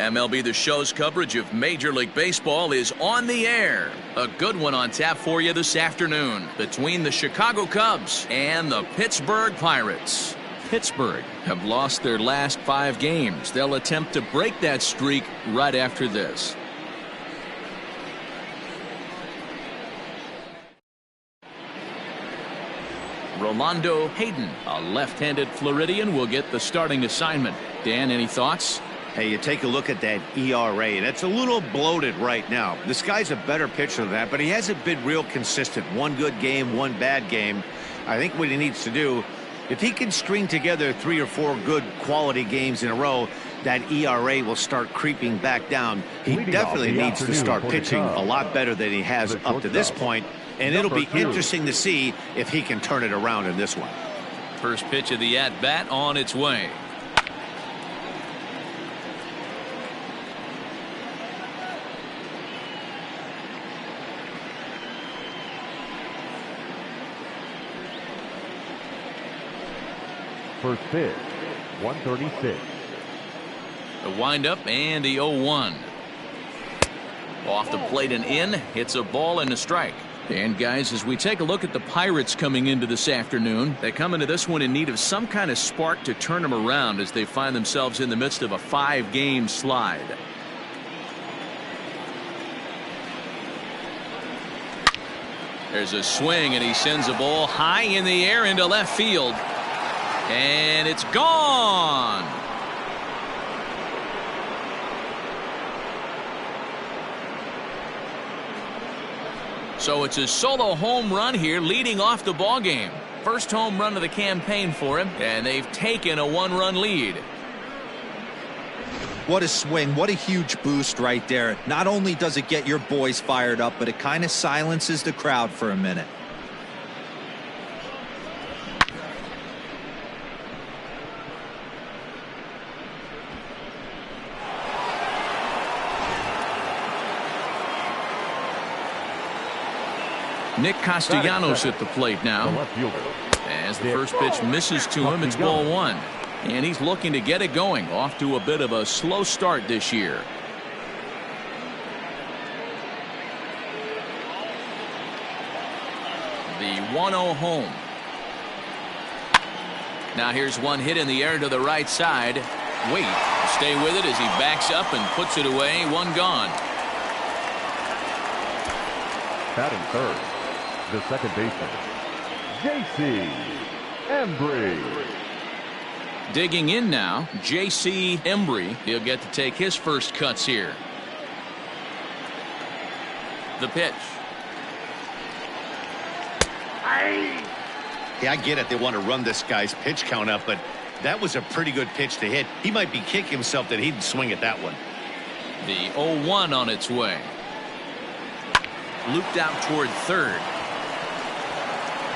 MLB The Show's coverage of Major League Baseball is on the air. A good one on tap for you this afternoon between the Chicago Cubs and the Pittsburgh Pirates. Pittsburgh have lost their last 5 games. They'll attempt to break that streak right after this. Rolando Hayden, a left-handed Floridian, will get the starting assignment. Dan, any thoughts? Hey, you take a look at that ERA, and it's a little bloated right now. This guy's a better pitcher than that, but he hasn't been real consistent. One good game, one bad game. I think what he needs to do, if he can string together 3 or 4 good quality games in a row, that ERA will start creeping back down. He definitely needs to start pitching a lot better than he has up to this point, and it'll be interesting to see if he can turn it around in this one. First pitch of the at-bat on its way. First pitch, 136. The windup and the 0-1. Off the plate and in. It's a ball and a strike. And guys, as we take a look at the Pirates coming into this afternoon, they come into this one in need of some kind of spark to turn them around as they find themselves in the midst of a 5-game slide. There's a swing and he sends a ball high in the air into left field. And it's gone. So it's a solo home run here leading off the ball game. First home run of the campaign for him, and they've taken a 1-run lead. What a swing. What a huge boost right there. Not only does it get your boys fired up, but it kind of silences the crowd for a minute. Nick Castellanos at the plate now. As the first pitch misses to him, it's ball 1. And he's looking to get it going. Off to a bit of a slow start this year. The 1-0 home. Now here's one hit in the air to the right side. Wait, stay with it as he backs up and puts it away. 1 gone. Batting third, the second baseman, J.C. Embry. Digging in now, J.C. Embry. He'll get to take his first cuts here. The pitch. Yeah, I get it. They want to run this guy's pitch count up, but that was a pretty good pitch to hit. He might be kicking himself that he didn't swing at that one. The 0-1 on its way. Looped out toward third.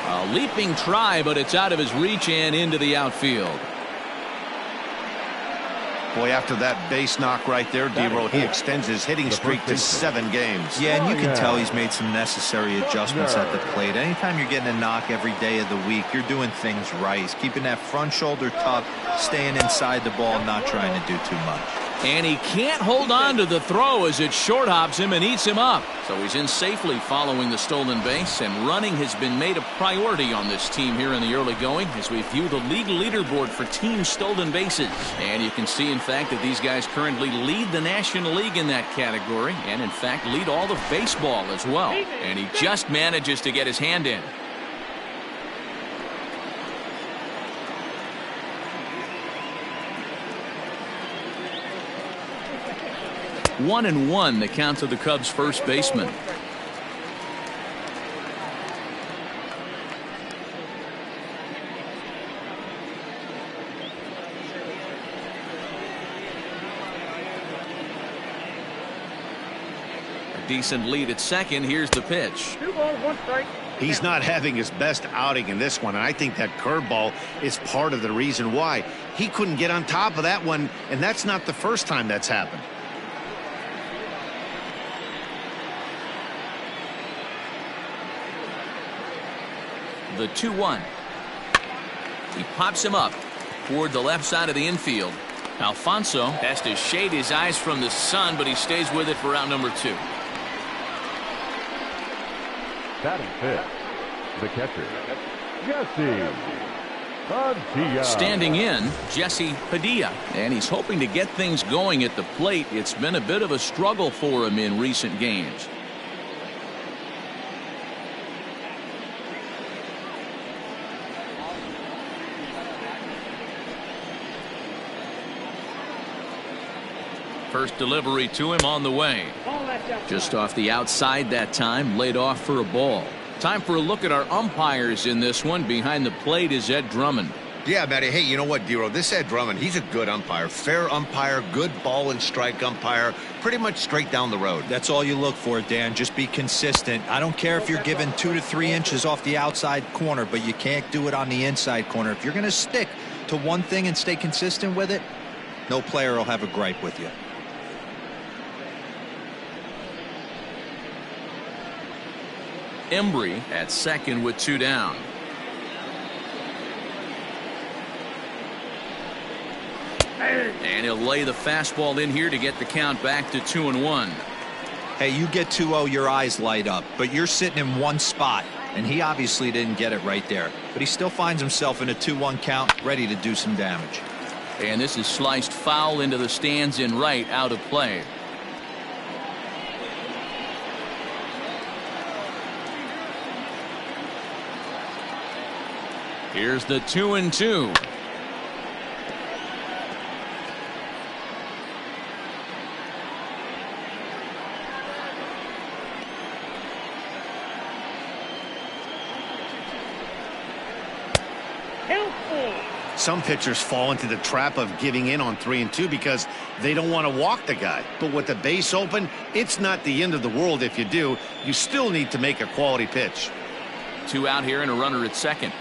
A leaping try, but it's out of his reach and into the outfield. Boy, after that base knock right there, D-Roll, he extends his hitting streak to 7 games. Yeah, and you can tell he's made some necessary adjustments at the plate. Anytime you're getting a knock every day of the week, you're doing things right. He's keeping that front shoulder tucked, staying inside the ball, not trying to do too much. And he can't hold on to the throw as it short hops him and eats him up. So he's in safely following the stolen base, and running has been made a priority on this team here in the early going as we view the league leaderboard for team stolen bases. And you can see, in fact, that these guys currently lead the National League in that category and, in fact, lead all of baseball as well. And he just manages to get his hand in. One and one, the count to the Cubs' first baseman. A decent lead at second. Here's the pitch. 2 balls, 1 strike. He's not having his best outing in this one, and I think that curveball is part of the reason why. He couldn't get on top of that one, and that's not the first time that's happened. The 2-1. He pops him up toward the left side of the infield. Alfonso has to shade his eyes from the sun, but he stays with it for out number 2. Batting fifth, the catcher, Jesse Padilla. Standing in, Jesse Padilla, and he's hoping to get things going at the plate. It's been a bit of a struggle for him in recent games. First delivery to him on the way. Just off the outside that time, laid off for a ball. Time for a look at our umpires in this one. Behind the plate is Ed Drummond. Yeah, Matty. Hey, you know what, Dero? This Ed Drummond, he's a good umpire. Fair umpire, good ball and strike umpire. Pretty much straight down the road. That's all you look for, Dan. Just be consistent. I don't care if you're given 2 to 3 inches off the outside corner, but you can't do it on the inside corner. If you're going to stick to one thing and stay consistent with it, no player will have a gripe with you. Embry at second with 2 down. And he'll lay the fastball in here to get the count back to 2-1. Hey, you get 2-0, your eyes light up, but you're sitting in one spot, and he obviously didn't get it right there. But he still finds himself in a 2-1 count, ready to do some damage. And this is sliced foul into the stands in right, out of play. Here's the 2-2. Some pitchers fall into the trap of giving in on 3-2 because they don't want to walk the guy. But with the base open, it's not the end of the world if you do. You still need to make a quality pitch. 2 out here and a runner at second.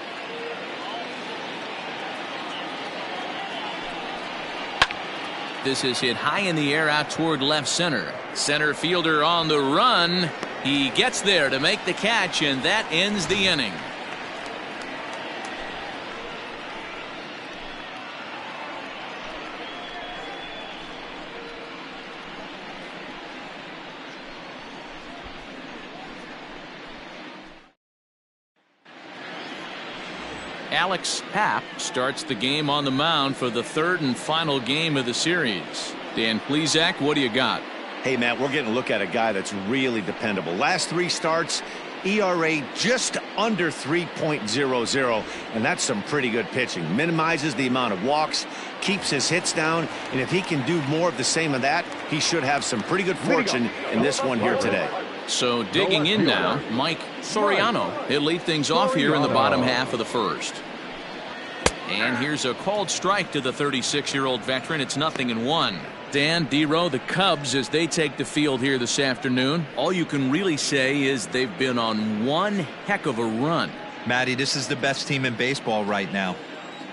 This is hit high in the air out toward left center. Center fielder on the run. He gets there to make the catch, and that ends the inning. Alex Happ starts the game on the mound for the 3rd and final game of the series. Dan Plesac, what do you got? Hey, Matt, we're getting a look at a guy that's really dependable. Last 3 starts, ERA just under 3.00, and that's some pretty good pitching. Minimizes the amount of walks, keeps his hits down, and if he can do more of the same of that, he should have some pretty good fortune in this one here today. So digging in now, Mike Soriano. He'll lead things off here in the bottom half of the 1st. And here's a called strike to the 36-year-old veteran. It's 0-1. Dan, Dero, the Cubs, as they take the field here this afternoon, all you can really say is they've been on one heck of a run. Matty, this is the best team in baseball right now.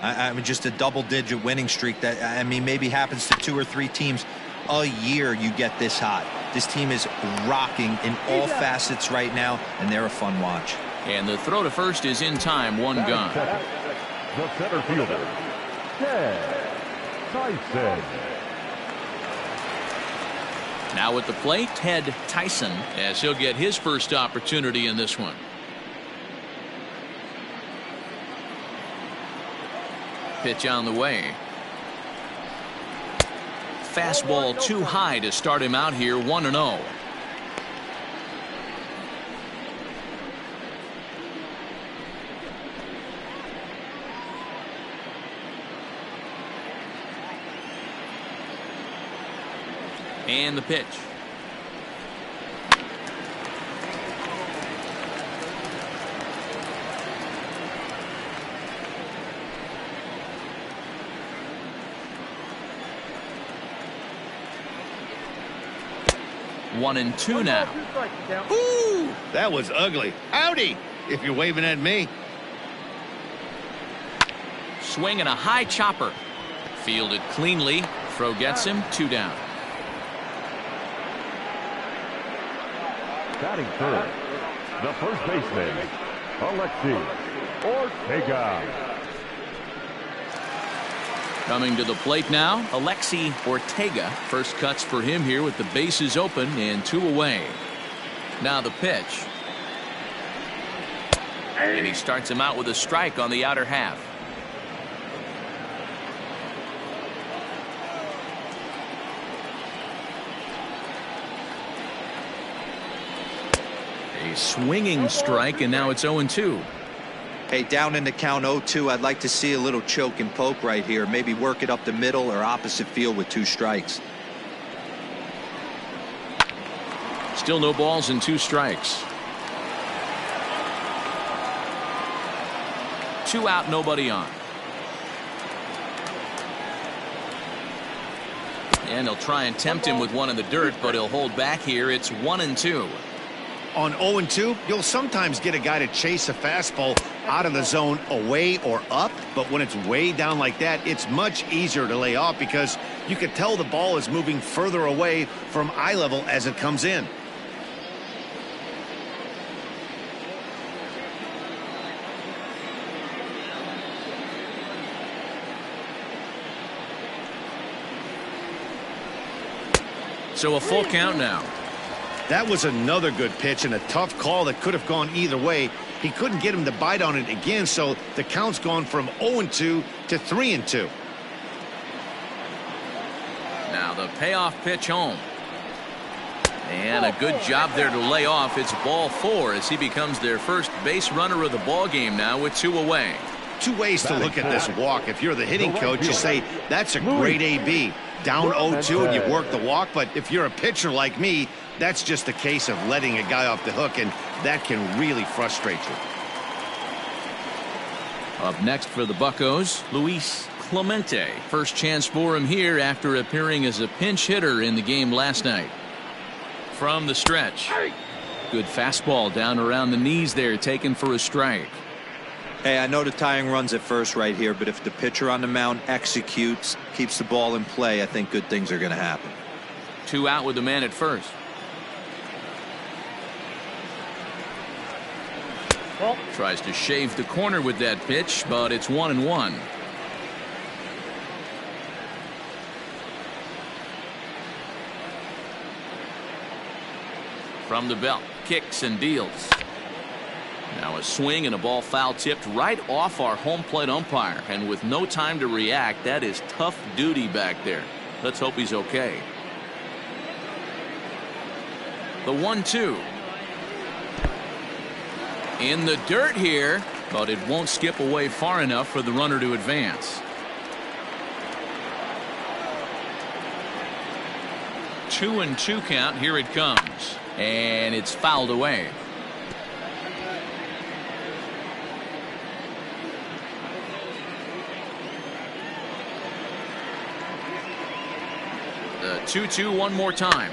I mean, just a double-digit winning streak that, I mean, maybe happens to 2 or 3 teams a year. You get this hot. This team is rocking in all facets right now, and they're a fun watch. And the throw to first is in time, 1 gone. The center fielder, Ted Tyson. Now at the plate, Ted Tyson, as he'll get his first opportunity in this one. Pitch on the way. Fastball too high to start him out here, 1-0. And the pitch. One and two now. Ooh, that was ugly. Howdy, if you're waving at me. Swing and a high chopper. Fielded cleanly. Throw gets him, 2 down. Batting third, the first baseman, Alexis Ortega. Coming to the plate now, Alexi Ortega. First cuts for him here with the bases open and 2 away. Now the pitch. And he starts him out with a strike on the outer half. A swinging strike, and now it's 0-2. Hey, down in the count 0-2, I'd like to see a little choke and poke right here. Maybe work it up the middle or opposite field with 2 strikes. Still no balls and 2 strikes. 2 out, nobody on. And he'll try and tempt him with one in the dirt, but he'll hold back here. It's 1-2. On 0-2, you'll sometimes get a guy to chase a fastball out of the zone away or up, but when it's way down like that, it's much easier to lay off because you can tell the ball is moving further away from eye level as it comes in. So a full count now. That was another good pitch and a tough call that could have gone either way. He couldn't get him to bite on it again, so the count's gone from 0-2 to 3-2. Now the payoff pitch home. And a good job there to lay off. It's ball 4 as he becomes their first base runner of the ball game now with 2 away. 2 ways to look at this walk. If you're the hitting coach, you say that's a great AB. Down 0-2 and you work the walk, but if you're a pitcher like me, that's just a case of letting a guy off the hook, and that can really frustrate you. Up next for the Buccos, Luis Clemente. First chance for him here after appearing as a pinch hitter in the game last night. From the stretch. Good fastball down around the knees there, taken for a strike. Hey, I know the tying run's at first right here, but if the pitcher on the mound executes, keeps the ball in play, I think good things are going to happen. 2 out with the man at first. Tries to shave the corner with that pitch, but it's 1-1. From the belt, kicks and deals. Now a swing and a ball foul tipped right off our home plate umpire, and with no time to react, that is tough duty back there. Let's hope he's okay. The 1-2. In the dirt here, but it won't skip away far enough for the runner to advance. 2-2 count. Here it comes, and it's fouled away. The 2-2 one more time.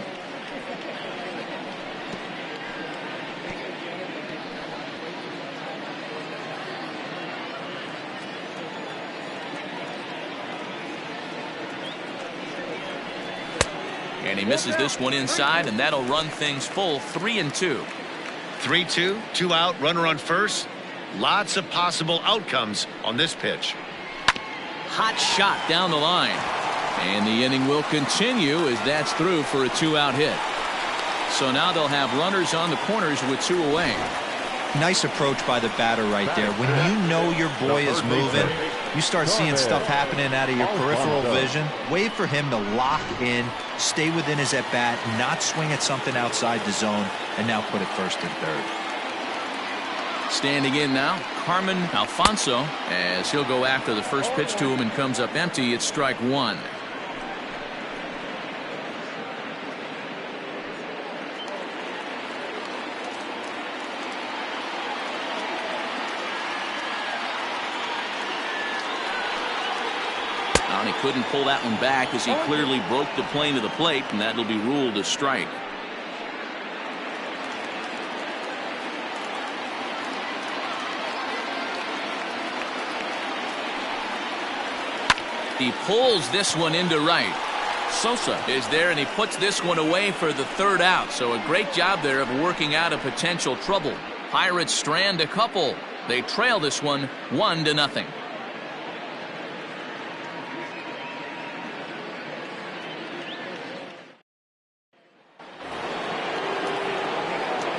And he misses this one inside, and that'll run things full. 3-2. 3-2, 2 out, runner on first. Lots of possible outcomes on this pitch. Hot shot down the line. And the inning will continue as that's through for a 2-out hit. So now they'll have runners on the corners with 2 away. Nice approach by the batter right there. When you know your boy is moving, you start seeing stuff happening out of your peripheral vision. Wait for him to lock in, stay within his at-bat, not swing at something outside the zone, and now put it first and third. Standing in now, Carmen Alfonso, as he'll go after the first pitch to him and comes up empty. It's strike 1. And he couldn't pull that one back as he clearly broke the plane of the plate, and that'll be ruled a strike. He pulls this one into right. Sosa is there, and he puts this one away for the 3rd out. So a great job there of working out a potential trouble. Pirates strand a couple. They trail this one 1-0.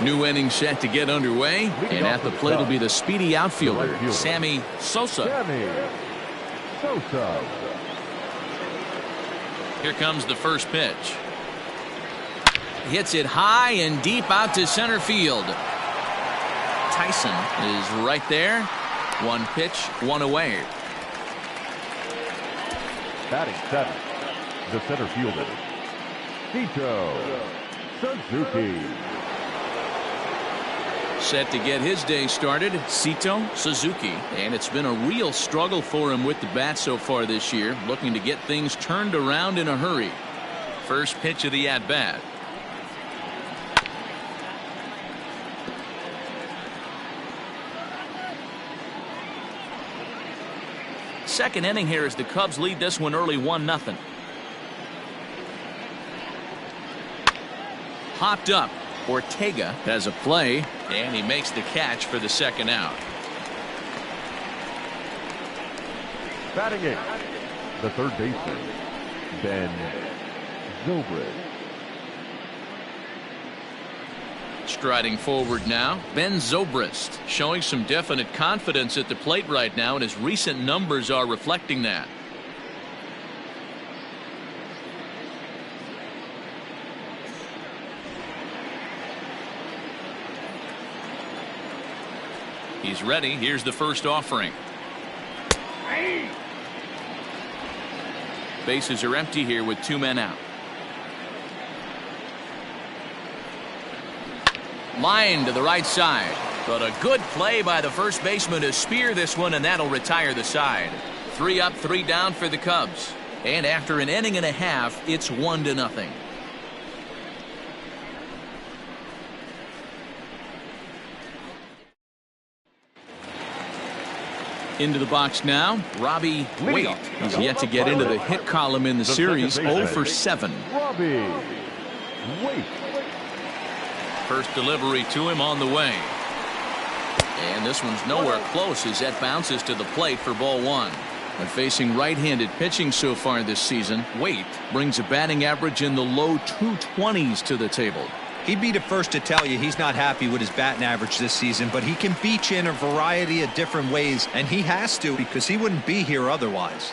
New inning set to get underway, and at the plate will be the speedy outfielder, Sammy Sosa. Here comes the first pitch. Hits it high and deep out to center field. Tyson is right there. One pitch, one away. Batting seventh, the center fielder, Sito Suzuki. Set to get his day started, Sito Suzuki. And it's been a real struggle for him with the bat so far this year, looking to get things turned around in a hurry. First pitch of the at-bat. Second inning here as the Cubs lead this one early 1-0. Hopped up. Ortega has a play, and he makes the catch for the second out. Batting eighth, the third baseman, Ben Zobrist. Striding forward now, Ben Zobrist, showing some definite confidence at the plate right now, and his recent numbers are reflecting that. He's ready. Here's the first offering. Bases are empty here with 2 men out. Line to the right side, but a good play by the first baseman to spear this one, and that'll retire the side. 3 up, 3 down for the Cubs, and after an inning and a half, it's 1-0. Into the box now, Robbie Waite. He's yet to get into the hit column in the series, 0 for 7. Robbie Waite. First delivery to him on the way. And this one's nowhere close as that bounces to the plate for ball 1. When facing right-handed pitching so far this season, Waite brings a batting average in the low 220s to the table. He'd be the first to tell you he's not happy with his batting average this season, but he can beat you in a variety of different ways, and he has to because he wouldn't be here otherwise.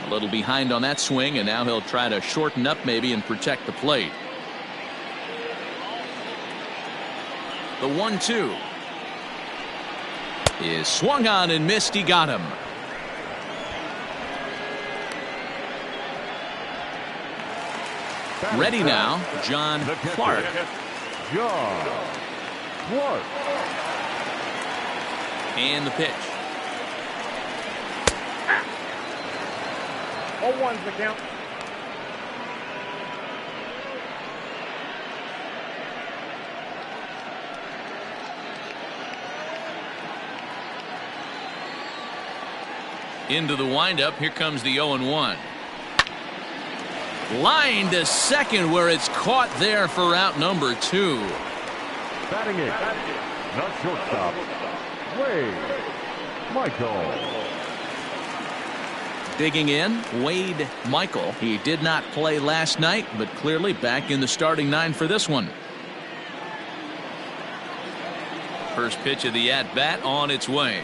A little behind on that swing, and now he'll try to shorten up maybe and protect the plate. The 1-2 is swung on and missed. He got him. Ready now, John Clark. John Clark. And the pitch. 0-1's the count. Into the windup. Here comes the 0-1. Line to second, where it's caught there for out number 2. Batting eighth, not shortstop, Wade Michael. Digging in, Wade Michael. He did not play last night, but clearly back in the starting 9 for this one. First pitch of the at-bat on its way.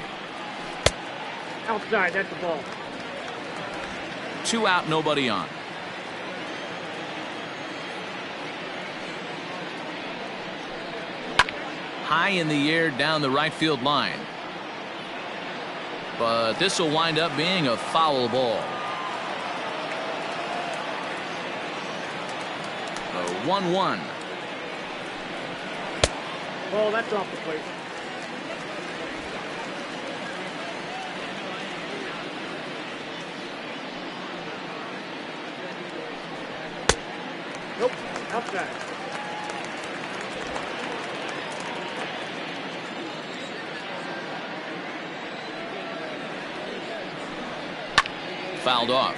Outside, that's the ball. 2 out, nobody on. High in the air down the right field line. But this will wind up being a foul ball. The 1-1. Ball, that's off the plate. Nope, outside. Fouled off.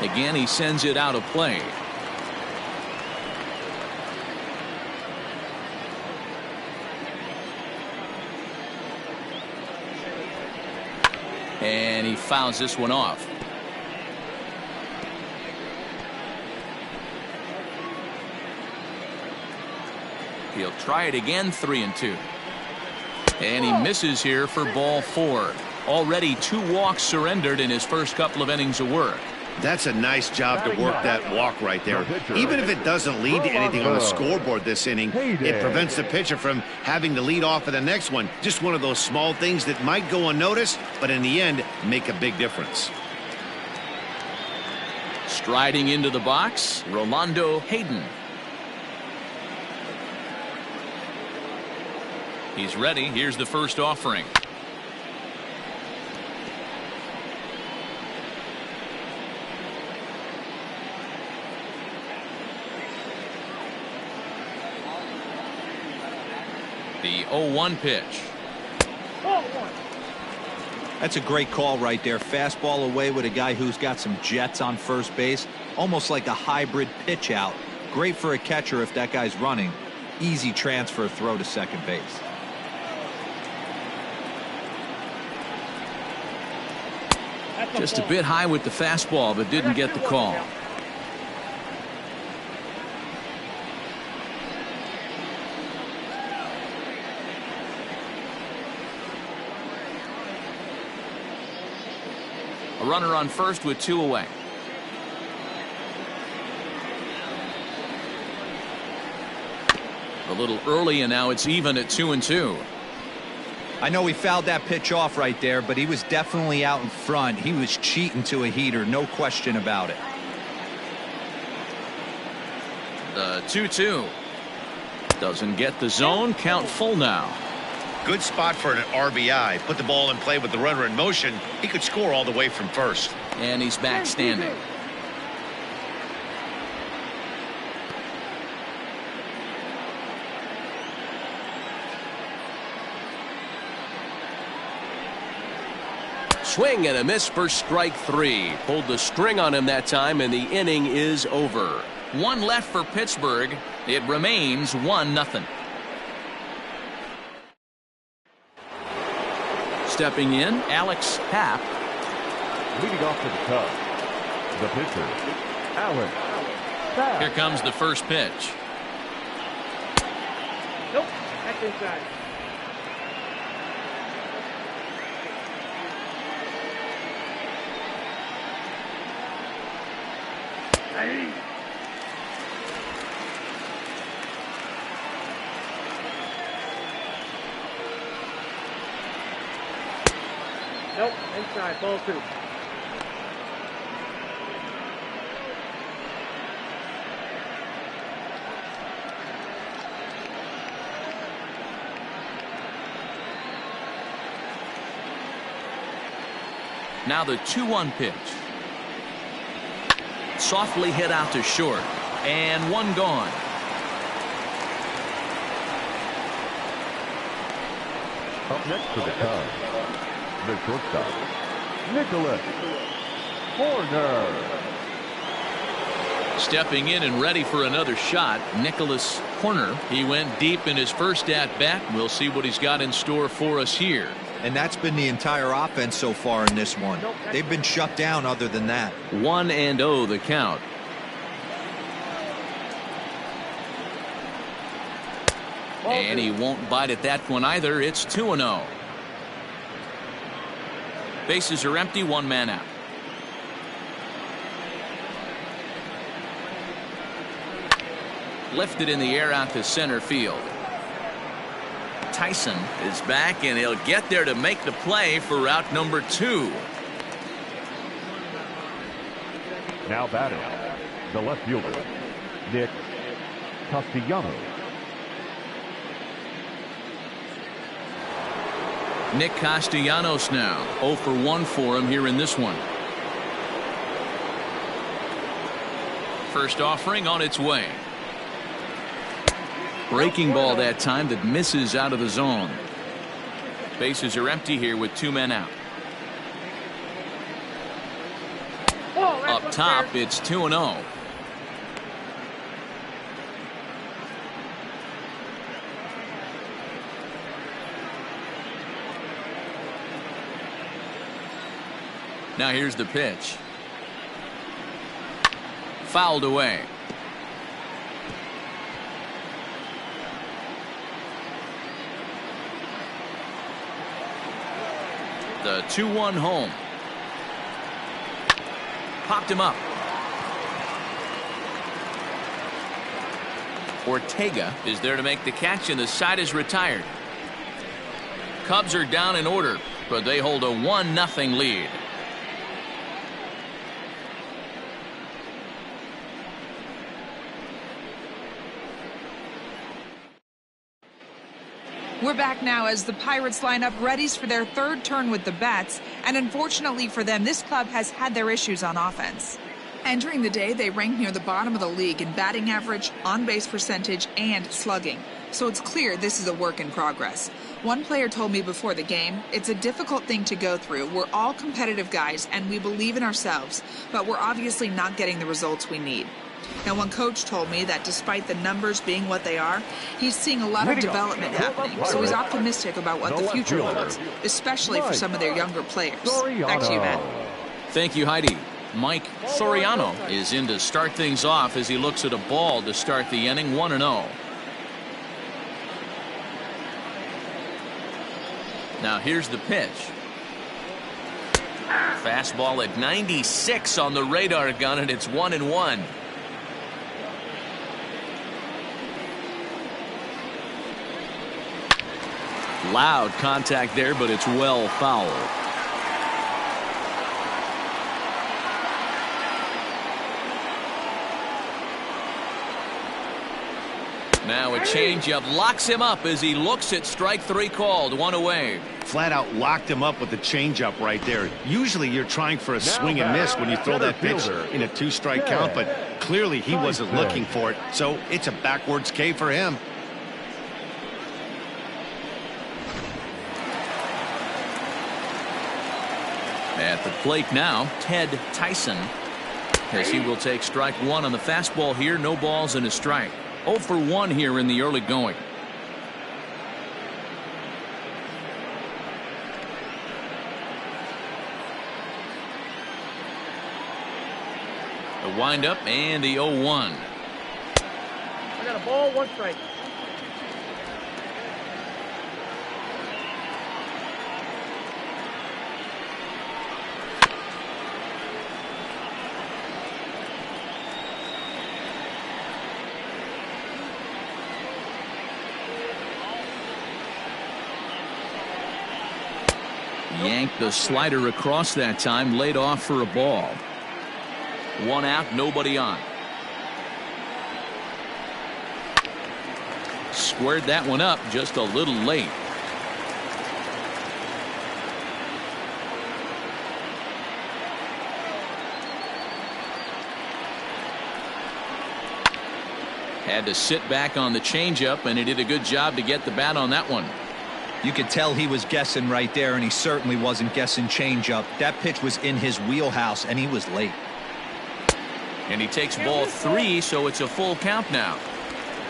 Again, he sends it out of play. And he fouls this one off. He'll try it again, 3-2. And he misses here for ball 4. Already 2 walks surrendered in his first couple of innings of work. That's a nice job to work that walk right there. Even if it doesn't lead to anything on the scoreboard this inning, it prevents the pitcher from having to lead off for the next one. Just one of those small things that might go unnoticed, but in the end, make a big difference. Striding into the box, Rolando Hayden. He's ready. Here's the first offering. The 0-1 pitch. That's a great call right there. Fastball away with a guy who's got some jets on first base. Almost like a hybrid pitch out. Great for a catcher if that guy's running. Easy transfer throw to second base. Just a bit high with the fastball, but didn't get the call. A runner on first with 2 away. A little early, and now it's even at 2-2. I know he fouled that pitch off right there, but he was definitely out in front. He was cheating to a heater, no question about it. The 2-2. Doesn't get the zone. Count full now. Good spot for an RBI. Put the ball in play with the runner in motion. He could score all the way from first. And he's back standing. Swing and a miss for strike 3. Pulled the string on him that time, and the inning is over. 1 left for Pittsburgh. It remains 1-0. Stepping in, Alex Happ. Leading off to the Cubs, the pitcher, Alex Happ. Here comes the first pitch. Nope, that's inside. Nope, inside, ball 2. Now the 2-1 pitch. Softly hit out to short, and 1 gone. Up next for the Cubs, the shortstop, Nicholas Horner. Stepping in and ready for another shot, Nicholas Horner. He went deep in his first at-bat. We'll see what he's got in store for us here. And that's been the entire offense so far in this one. They've been shut down other than that. 1-0 the count. And he won't bite at that one either. It's 2-0. Bases are empty, 1 man out. Lifted in the air out to center field. Tyson is back, and he'll get there to make the play for route number 2. Now batting, the left fielder, Nick Castellanos. Nick Castellanos now 0 for 1 for him here in this one. First offering on its way. Breaking ball that time that misses out of the zone. Bases are empty here with 2 men out. Up top, it's 2-0. Now here's the pitch. Fouled away. The 2-1 home. Popped him up. Ortega is there to make the catch, and the side is retired. Cubs are down in order, but they hold a 1-0 lead. We're back now as the Pirates line up readies for their third turn with the bats, and unfortunately for them, this club has had their issues on offense. Entering the day, they ranked near the bottom of the league in batting average, on-base percentage, and slugging. So it's clear this is a work in progress. One player told me before the game, it's a difficult thing to go through. We're all competitive guys, and we believe in ourselves, but we're obviously not getting the results we need. Now, one coach told me that despite the numbers being what they are, he's seeing a lot of development happening, so he's optimistic about what the future holds, especially for some of their younger players. Back to you, Matt. Thank you, Heidi. Mike Soriano is in to start things off as he looks at a ball to start the inning, 1-0. Now here's the pitch. Fastball at 96 on the radar gun, and it's 1-1. Loud contact there, but it's well fouled. Now a changeup locks him up as he looks at strike three called. One away. Flat out locked him up with the changeup right there. Usually you're trying for a swing and miss when you throw that pitch in a two-strike count, but clearly he wasn't looking for it, so it's a backwards K for him. At the plate now, Ted Tyson, as he will take strike one on the fastball here. No balls and a strike. 0 for 1 here in the early going. The windup and the 0-1. I got a ball, 1 strike. Yanked the slider across that time, laid off for a ball. 1 out, nobody on. Squared that one up just a little late. Had to sit back on the changeup, and he did a good job to get the bat on that one. You could tell he was guessing right there, and he certainly wasn't guessing changeup. That pitch was in his wheelhouse, and he was late. And he takes ball 3, so it's a full count now.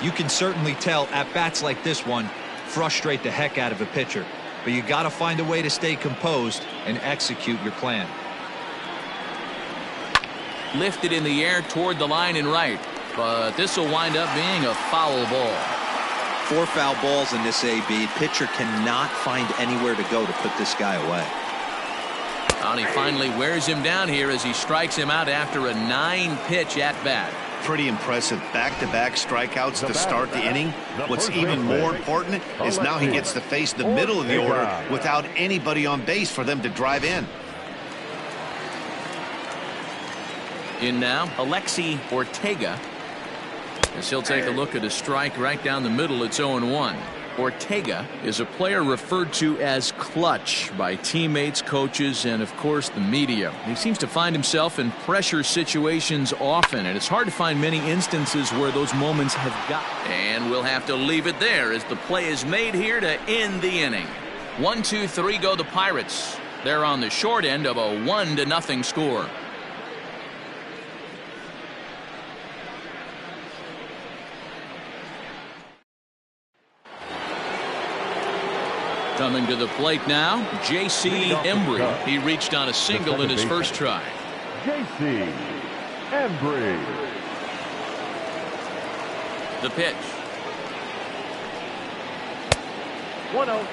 You can certainly tell at bats like this one frustrate the heck out of a pitcher, but you got to find a way to stay composed and execute your plan. Lifted in the air toward the line and right, but this will wind up being a foul ball. 4 foul balls in this AB. Pitcher cannot find anywhere to go to put this guy away. And he finally wears him down here as he strikes him out after a 9-pitch at bat. Pretty impressive back-to-back strikeouts to start the inning. What's even more important is now he gets to face the middle of the order without anybody on base for them to drive in. In now, Alexi Ortega. As he'll take a look at a strike right down the middle. It's 0-1. Ortega is a player referred to as clutch by teammates, coaches, and of course the media. He seems to find himself in pressure situations often, and it's hard to find many instances where those moments have got. And we'll have to leave it there as the play is made here to end the inning. 1-2-3 go the Pirates. They're on the short end of a 1-0 score. Coming to the plate now, J.C. Embry. He reached on a single in his first try. J.C. Embry. The pitch. 1-0.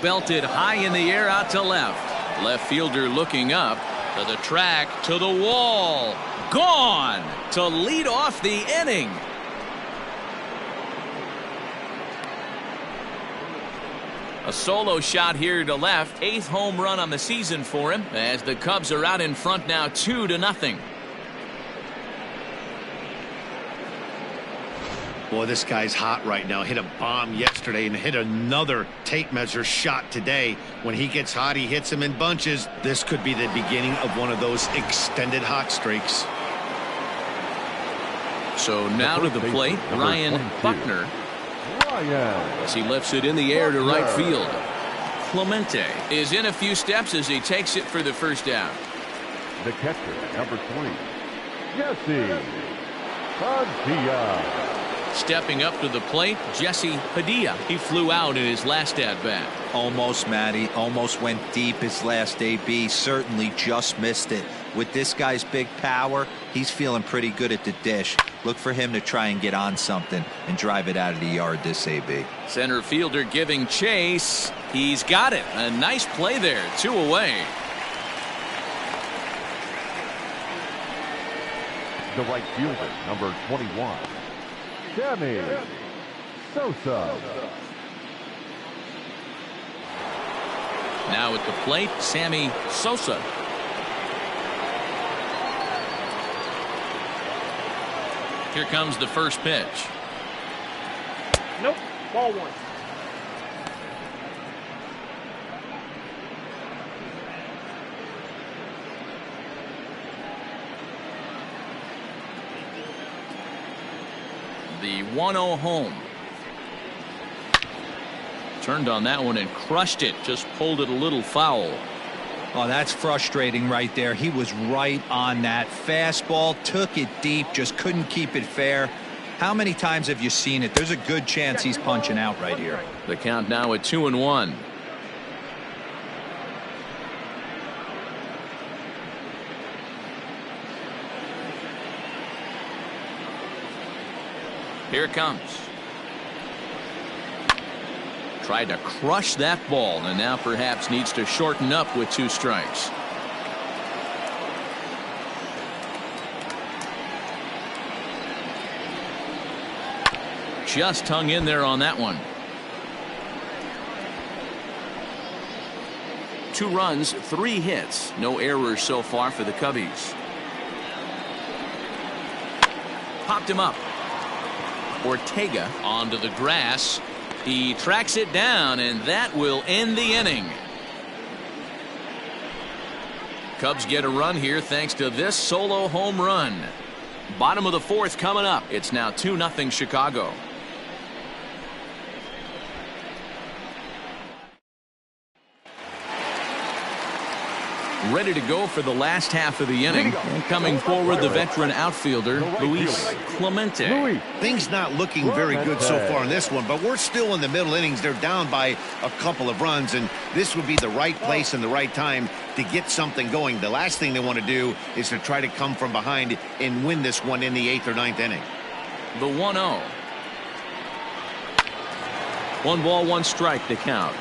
Belted high in the air out to left. Left fielder looking up to the track, to the wall. Gone to lead off the inning. A solo shot here to left. 8th home run on the season for him as the Cubs are out in front now 2-0. Boy, this guy's hot right now. Hit a bomb yesterday and hit another tape measure shot today. When he gets hot, he hits them in bunches. This could be the beginning of one of those extended hot streaks. So now to the plate, Ryan Buckner. As he lifts it in the air to right field. Clemente is in a few steps as he takes it for the first down. The catcher, number 20, Jesse Padilla. Stepping up to the plate, Jesse Padilla. He flew out in his last at-bat. Almost, Matty. Almost went deep his last AB. Certainly just missed it. With this guy's big power, he's feeling pretty good at the dish. Look for him to try and get on something and drive it out of the yard this AB. Center fielder giving chase. He's got it. A nice play there. 2 away. The right fielder, number 21, Sammy Sosa. Now at the plate, Sammy Sosa. Here comes the first pitch. Nope. Ball 1. The 1-0 home. Turned on that one and crushed it. Just pulled it a little foul. Oh, that's frustrating right there. He was right on that fastball, took it deep, just couldn't keep it fair. How many times have you seen it? There's a good chance he's punching out right here. The count now at 2-1. Here it comes. Tried to crush that ball and now perhaps needs to shorten up with 2 strikes. Just hung in there on that one. 2 runs, 3 hits. No errors so far for the Cubbies. Popped him up. Ortega onto the grass. He tracks it down, and that will end the inning. Cubs get a run here thanks to this solo home run. Bottom of the 4th coming up. It's now 2-0 Chicago. Ready to go for the last half of the inning. And coming forward, the veteran outfielder, Luis Clemente. Things not looking very good so far in this one, but we're still in the middle innings. They're down by a couple of runs, and this would be the right place and the right time to get something going. The last thing they want to do is to try to come from behind and win this one in the 8th or 9th inning. The 1-0. 1 ball, 1 strike to count.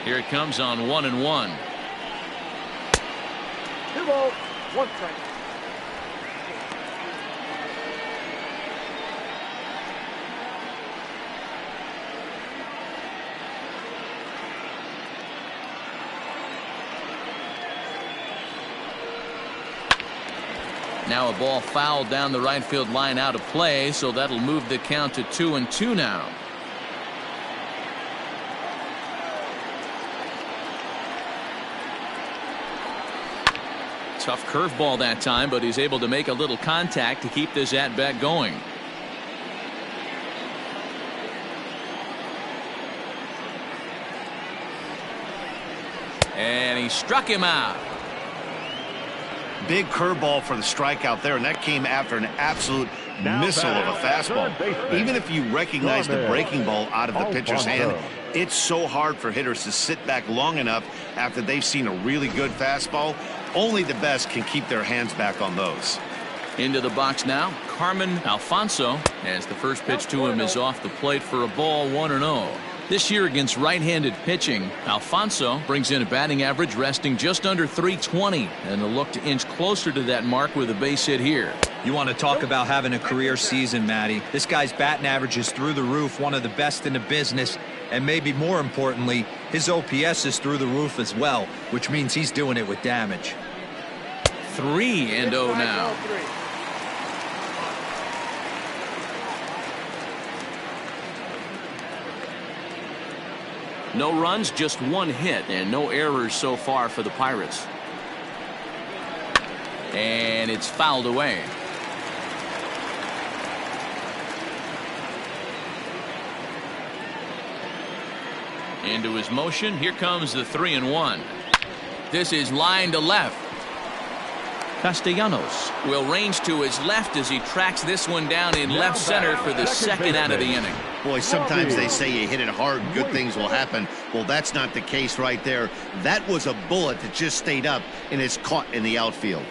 Here it comes on 1-1. 2 balls, 1 strike. Now a ball fouled down the right field line out of play, so that'll move the count to 2-2 now. Tough curveball that time, but he's able to make a little contact to keep this at-bat going. And he struck him out. Big curveball for the strikeout there, and that came after an absolute missile of a fastball. Even if you recognize the breaking ball out of the pitcher's hand, it's so hard for hitters to sit back long enough after they've seen a really good fastball. Only the best can keep their hands back on those. Into the box now, Carmen Alfonso, as the first pitch to him is off the plate for a ball, 1-0. This year against right-handed pitching, Alfonso brings in a batting average resting just under .320, and a look to inch closer to that mark with a base hit here. You want to talk about having a career season, Matty. This guy's batting average is through the roof, one of the best in the business, and maybe more importantly, his OPS is through the roof as well, which means he's doing it with damage. 3-0 now. No runs, just one hit, and no errors so far for the Pirates. And it's fouled away. Into his motion, here comes the 3-1. This is line to left. Castellanos will range to his left as he tracks this one down in left center for the second out of the inning. Boy, sometimes they say you hit it hard and good things will happen. Well, that's not the case right there. That was a bullet that just stayed up and is caught in the outfield.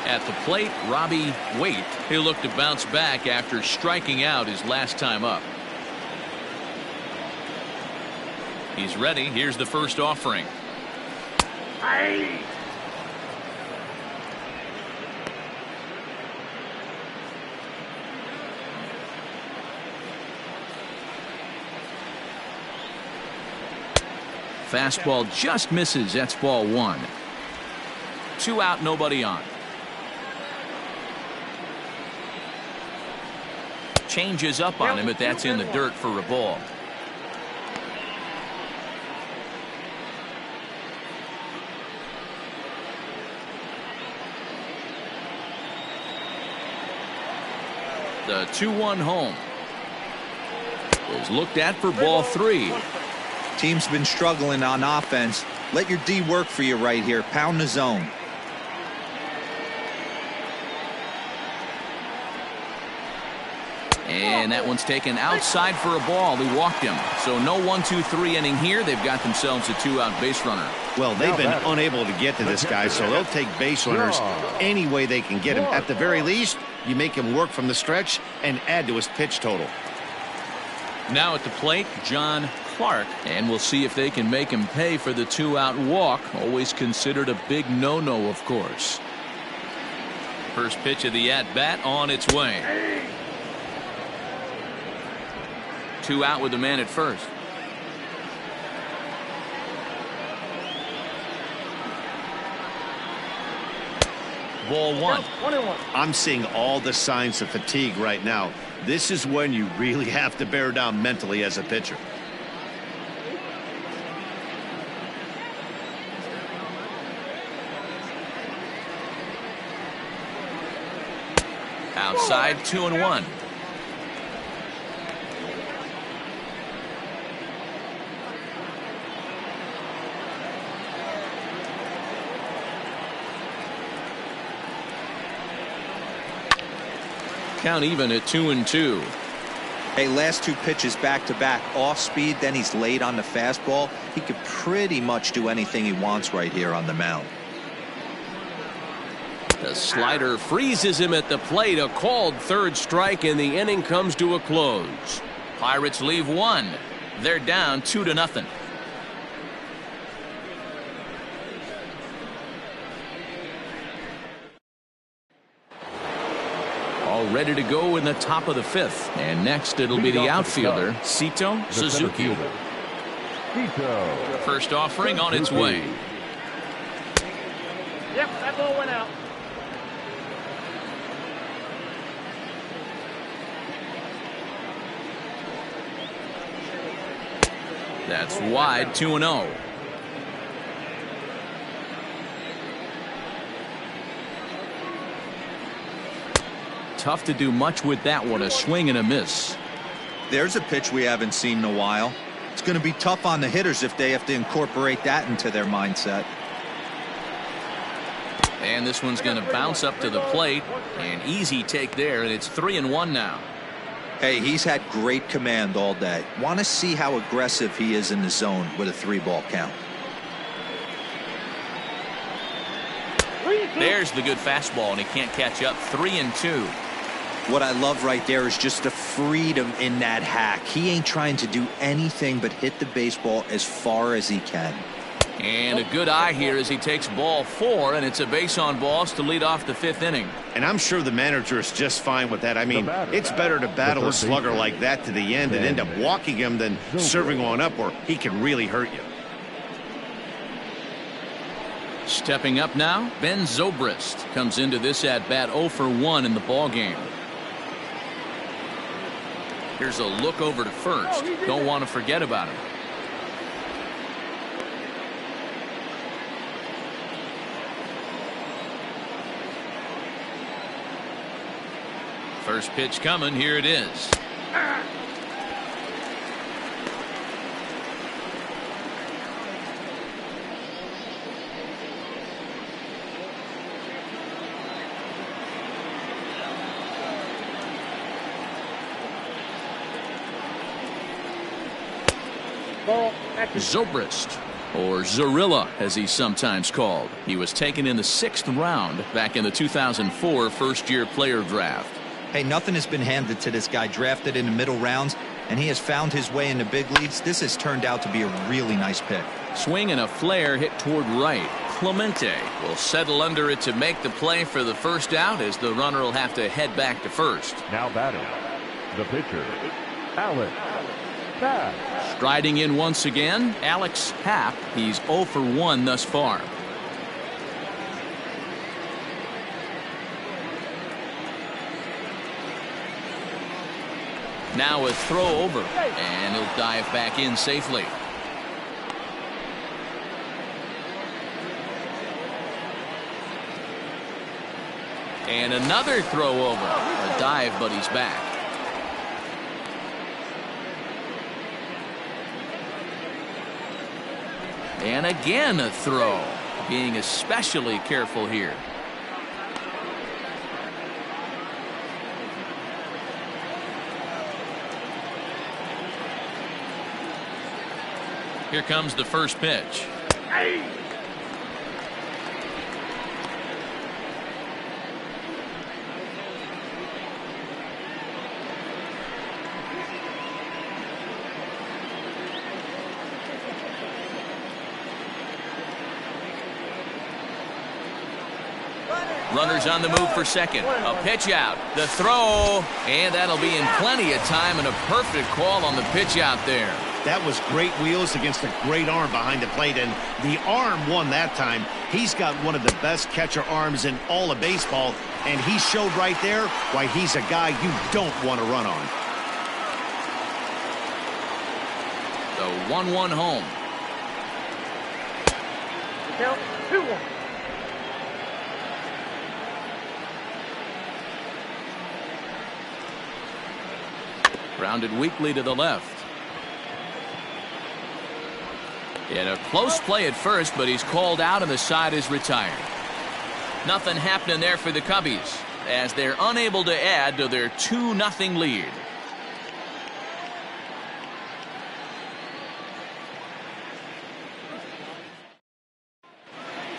At the plate, Robbie Waite. He'll look to bounce back after striking out his last time up. He's ready. Here's the first offering. Hey. Fastball just misses. That's ball 1. 2 out, nobody on. Changes up on him, but that's in the dirt for a ball. The 2-1 home is looked at for ball 3. Team's been struggling on offense. Let your D work for you right here. Pound the zone. And that one's taken outside for a ball. He walked him. So no 1-2-3 inning here. They've got themselves a 2-out base runner. Well, they've been unable to get to this guy, so they'll take base runners any way they can get him. At the very least, you make him work from the stretch and add to his pitch total. Now at the plate, John Clark, and we'll see if they can make him pay for the 2-out walk. Always considered a big no-no, of course. First pitch of the at-bat on its way. 2 out with the man at first. Ball 1. 1-1. I'm seeing all the signs of fatigue right now. This is when you really have to bear down mentally as a pitcher. Outside, 2-1. Count even at 2-2. Hey, last 2 pitches back-to-back off speed, then he's late on the fastball. He could pretty much do anything he wants right here on the mound. The slider freezes him at the plate. A called third strike, and the inning comes to a close. Pirates leave 1. They're down 2-0. All ready to go in the top of the 5th. And next it'll be the outfielder, Sito Suzuki. First offering on its way. Yep, that ball went out. That's wide, 2-0. Tough to do much with that one. A swing and a miss. there's a pitch we haven't seen in a while. It's going to be tough on the hitters if they have to incorporate that into their mindset. And this one's going to bounce up to the plate. An easy take there, and it's 3-1 now. Hey, he's had great command all day. Want to see how aggressive he is in the zone with a 3-ball count. There's the good fastball, and he can't catch up. 3-2. What I love right there is just the freedom in that hack. He ain't trying to do anything but hit the baseball as far as he can. And a good eye here as he takes ball 4, and it's a base on balls to lead off the 5th inning. And I'm sure the manager is just fine with that. I mean, it's better to battle a slugger like that to the end and end up walking him than serving on up where he can really hurt you. Stepping up now, Ben Zobrist comes into this at-bat 0 for 1 in the ballgame. Here's a look over to first. Don't want to forget about him. First pitch coming. Here it is. Zobrist, or Zorilla as he's sometimes called. He was taken in the 6th round back in the 2004 first-year player draft. Hey, nothing has been handed to this guy. Drafted in the middle rounds, and he has found his way in the big leagues. This has turned out to be a really nice pick. Swing and a flare hit toward right. Clemente will settle under it to make the play for the first out, as the runner will have to head back to first. Now batting, the pitcher, Alex Happ. Striding in once again, Alex Happ. He's 0 for 1 thus far. Now a throw over, and he'll dive back in safely. And another throw over. A dive, but he's back. And again a throw. Being especially careful here. Here comes the first pitch. Runners on the move for second. A pitch out. The throw. And that'll be in plenty of time, and a perfect call on the pitch out there. That was great wheels against a great arm behind the plate, and the arm won that time. He's got one of the best catcher arms in all of baseball, and he showed right there why he's a guy you don't want to run on. The 1-1 home. Count 2-1. Grounded weakly to the left. In a close play at first, but he's called out and the side is retired. Nothing happening there for the Cubbies as they're unable to add to their 2-0 lead.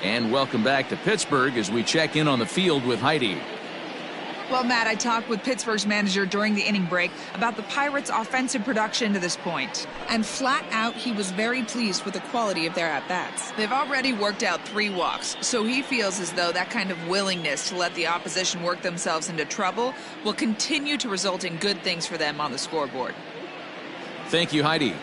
And welcome back to Pittsburgh as we check in on the field with Heidi. Well, Matt, I talked with Pittsburgh's manager during the inning break about the Pirates' offensive production to this point. And flat out, he was very pleased with the quality of their at-bats. They've already worked out 3 walks, so he feels as though that kind of willingness to let the opposition work themselves into trouble will continue to result in good things for them on the scoreboard. Thank you, Heidi.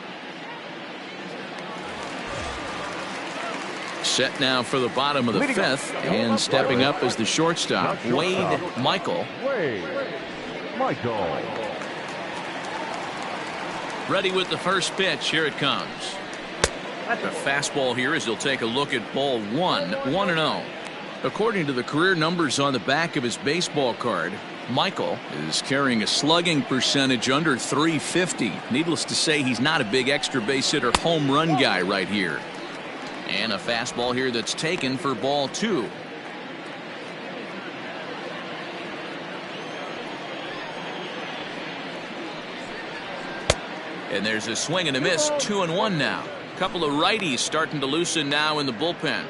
Set now for the bottom of the 5th, and stepping up as the shortstop, Wade Michael. Ready with the first pitch. Here it comes. The fastball here as he'll take a look at ball 1, 1-0. According to the career numbers on the back of his baseball card, Michael is carrying a slugging percentage under .350. Needless to say, he's not a big extra base hitter home run guy right here. And a fastball here that's taken for ball 2. And there's a swing and a miss. 2-1 now. A couple of righties starting to loosen now in the bullpen.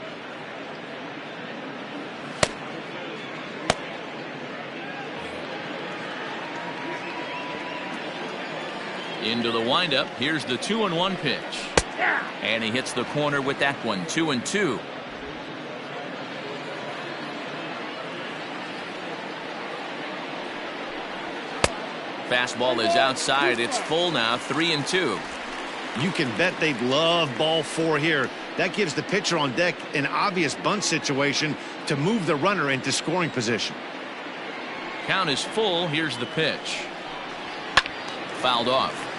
Into the windup. Here's the 2-1 pitch. And he hits the corner with that one. 2-2. Fastball is outside. It's full now. 3-2. You can bet they'd love ball 4 here. That gives the pitcher on deck an obvious bunt situation to move the runner into scoring position. Count is full. Here's the pitch. Fouled off.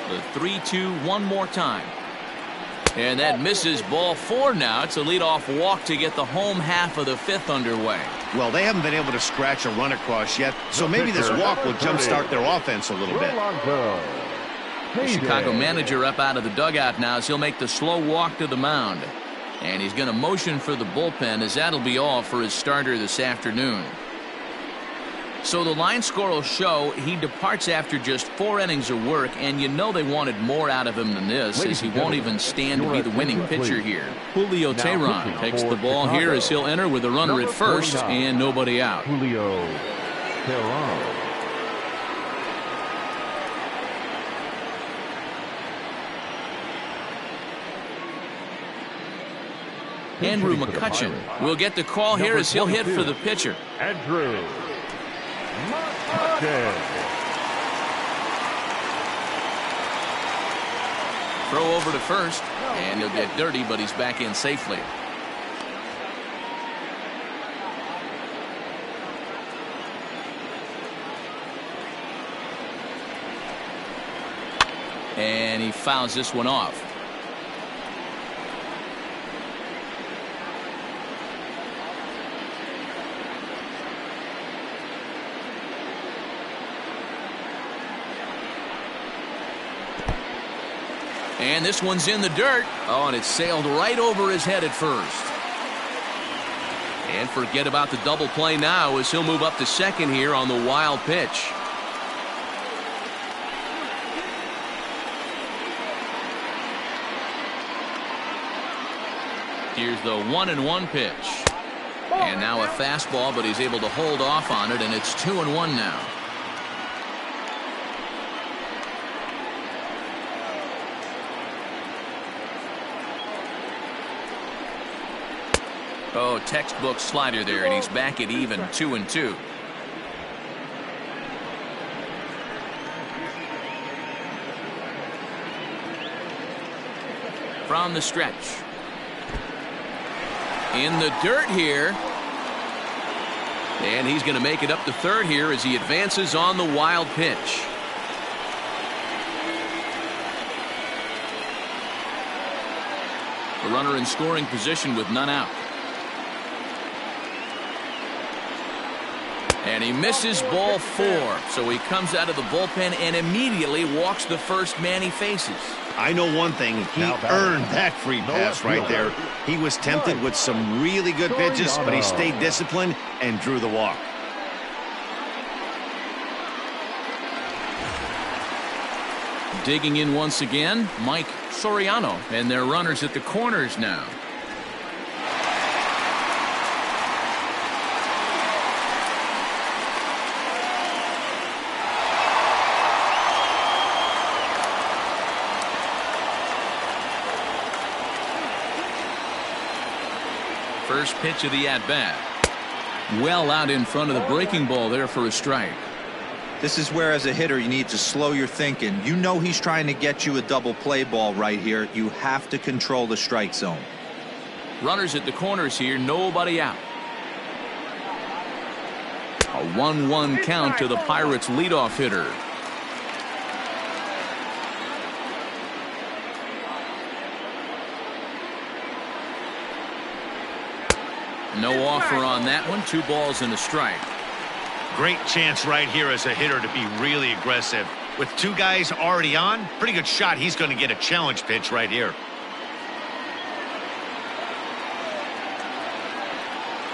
The 3-2 one more time. And that misses. Ball 4 now. It's a leadoff walk to get the home half of the 5th underway. Well, they haven't been able to scratch a run across yet, so maybe this walk will jumpstart their offense a little bit. The Chicago manager up out of the dugout now as he'll make the slow walk to the mound. And he's going to motion for the bullpen, as that'll be all for his starter this afternoon. So the line score will show he departs after just 4 innings of work, and you know they wanted more out of him than this, as he won't even stand to be the winning pitcher here. Julio Teheran takes the ball here as he'll enter with a runner at first and nobody out. Julio Teheran. Andrew McCutchen will get the call here as he'll hit for the pitcher. Andrew McCutchen. Throw over to first, and he'll get dirty, but he's back in safely. And he fouls this one off. And this one's in the dirt. Oh, and it sailed right over his head at first. And forget about the double play now as he'll move up to second here on the wild pitch. Here's the 1-1 pitch. And now a fastball, but he's able to hold off on it, and it's 2-1 now. Oh, textbook slider there, and he's back at even. 2-2. From the stretch. In the dirt here. And he's going to make it up to third here as he advances on the wild pitch. The runner in scoring position with none out. And he misses ball 4. So he comes out of the bullpen and immediately walks the first man he faces. I know one thing. He earned that free pass right there. He was tempted with some really good pitches, but he stayed disciplined and drew the walk. Digging in once again, Mike Soriano, and their runners at the corners now. First pitch of the at-bat. Well out in front of the breaking ball there for a strike. This is where, as a hitter, you need to slow your thinking. You know he's trying to get you a double play ball right here. You have to control the strike zone. Runners at the corners here, nobody out. A 1-1 count to the Pirates' leadoff hitter. No offer on that one. 2 balls and a strike. Great chance right here as a hitter to be really aggressive. With 2 guys already on, pretty good shot he's going to get a challenge pitch right here.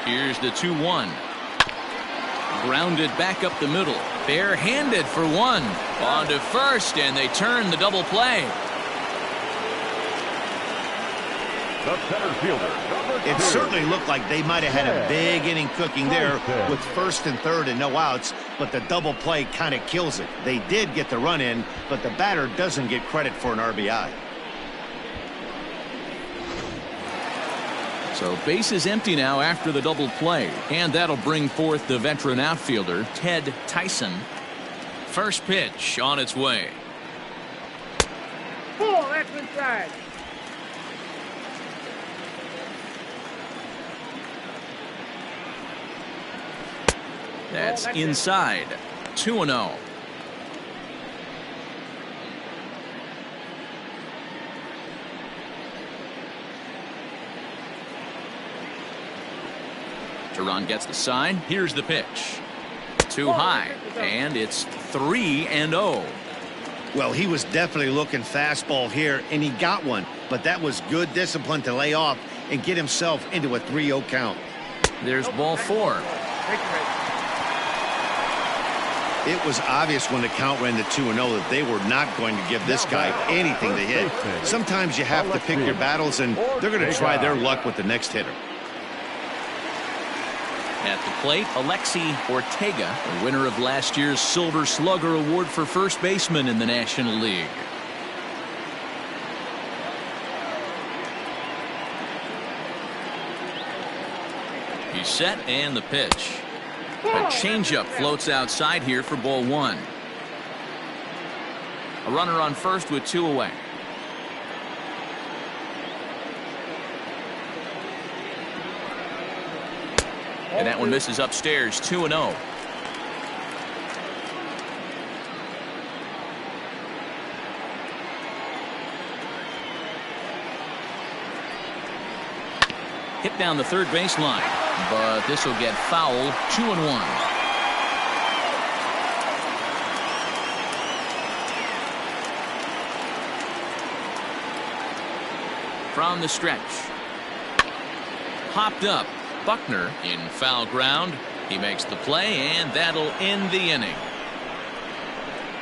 Here's the 2-1. Grounded back up the middle. Barehanded for 1. On to first, and they turn the double play. The center fielder, number 2. It certainly looked like they might have had a big inning cooking there with first and third and no outs, but the double play kind of kills it. They did get the run in, but the batter doesn't get credit for an RBI. So base is empty now after the double play, and that'll bring forth the veteran outfielder, Ted Tyson. First pitch on its way. Ball, that's inside. That's inside. 2-0. Teron gets the sign. Here's the pitch. Too high, and it's 3-0. Well, he was definitely looking fastball here, and he got one, but that was good discipline to lay off and get himself into a 3-0 count. There's ball 4. It was obvious when the count ran to 2-0 that they were not going to give this guy anything to hit. Sometimes you have to pick your battles, and they're going to try their luck with the next hitter. At the plate, Alexi Ortega, the winner of last year's Silver Slugger Award for first baseman in the National League. He's set, and the pitch. A changeup floats outside here for ball 1. A runner on first with 2 away. And that one misses upstairs. 2-0. Hit down the third baseline, but this will get foul. 2-1. From the stretch. Hopped up. Buckner in foul ground. He makes the play, and that'll end the inning.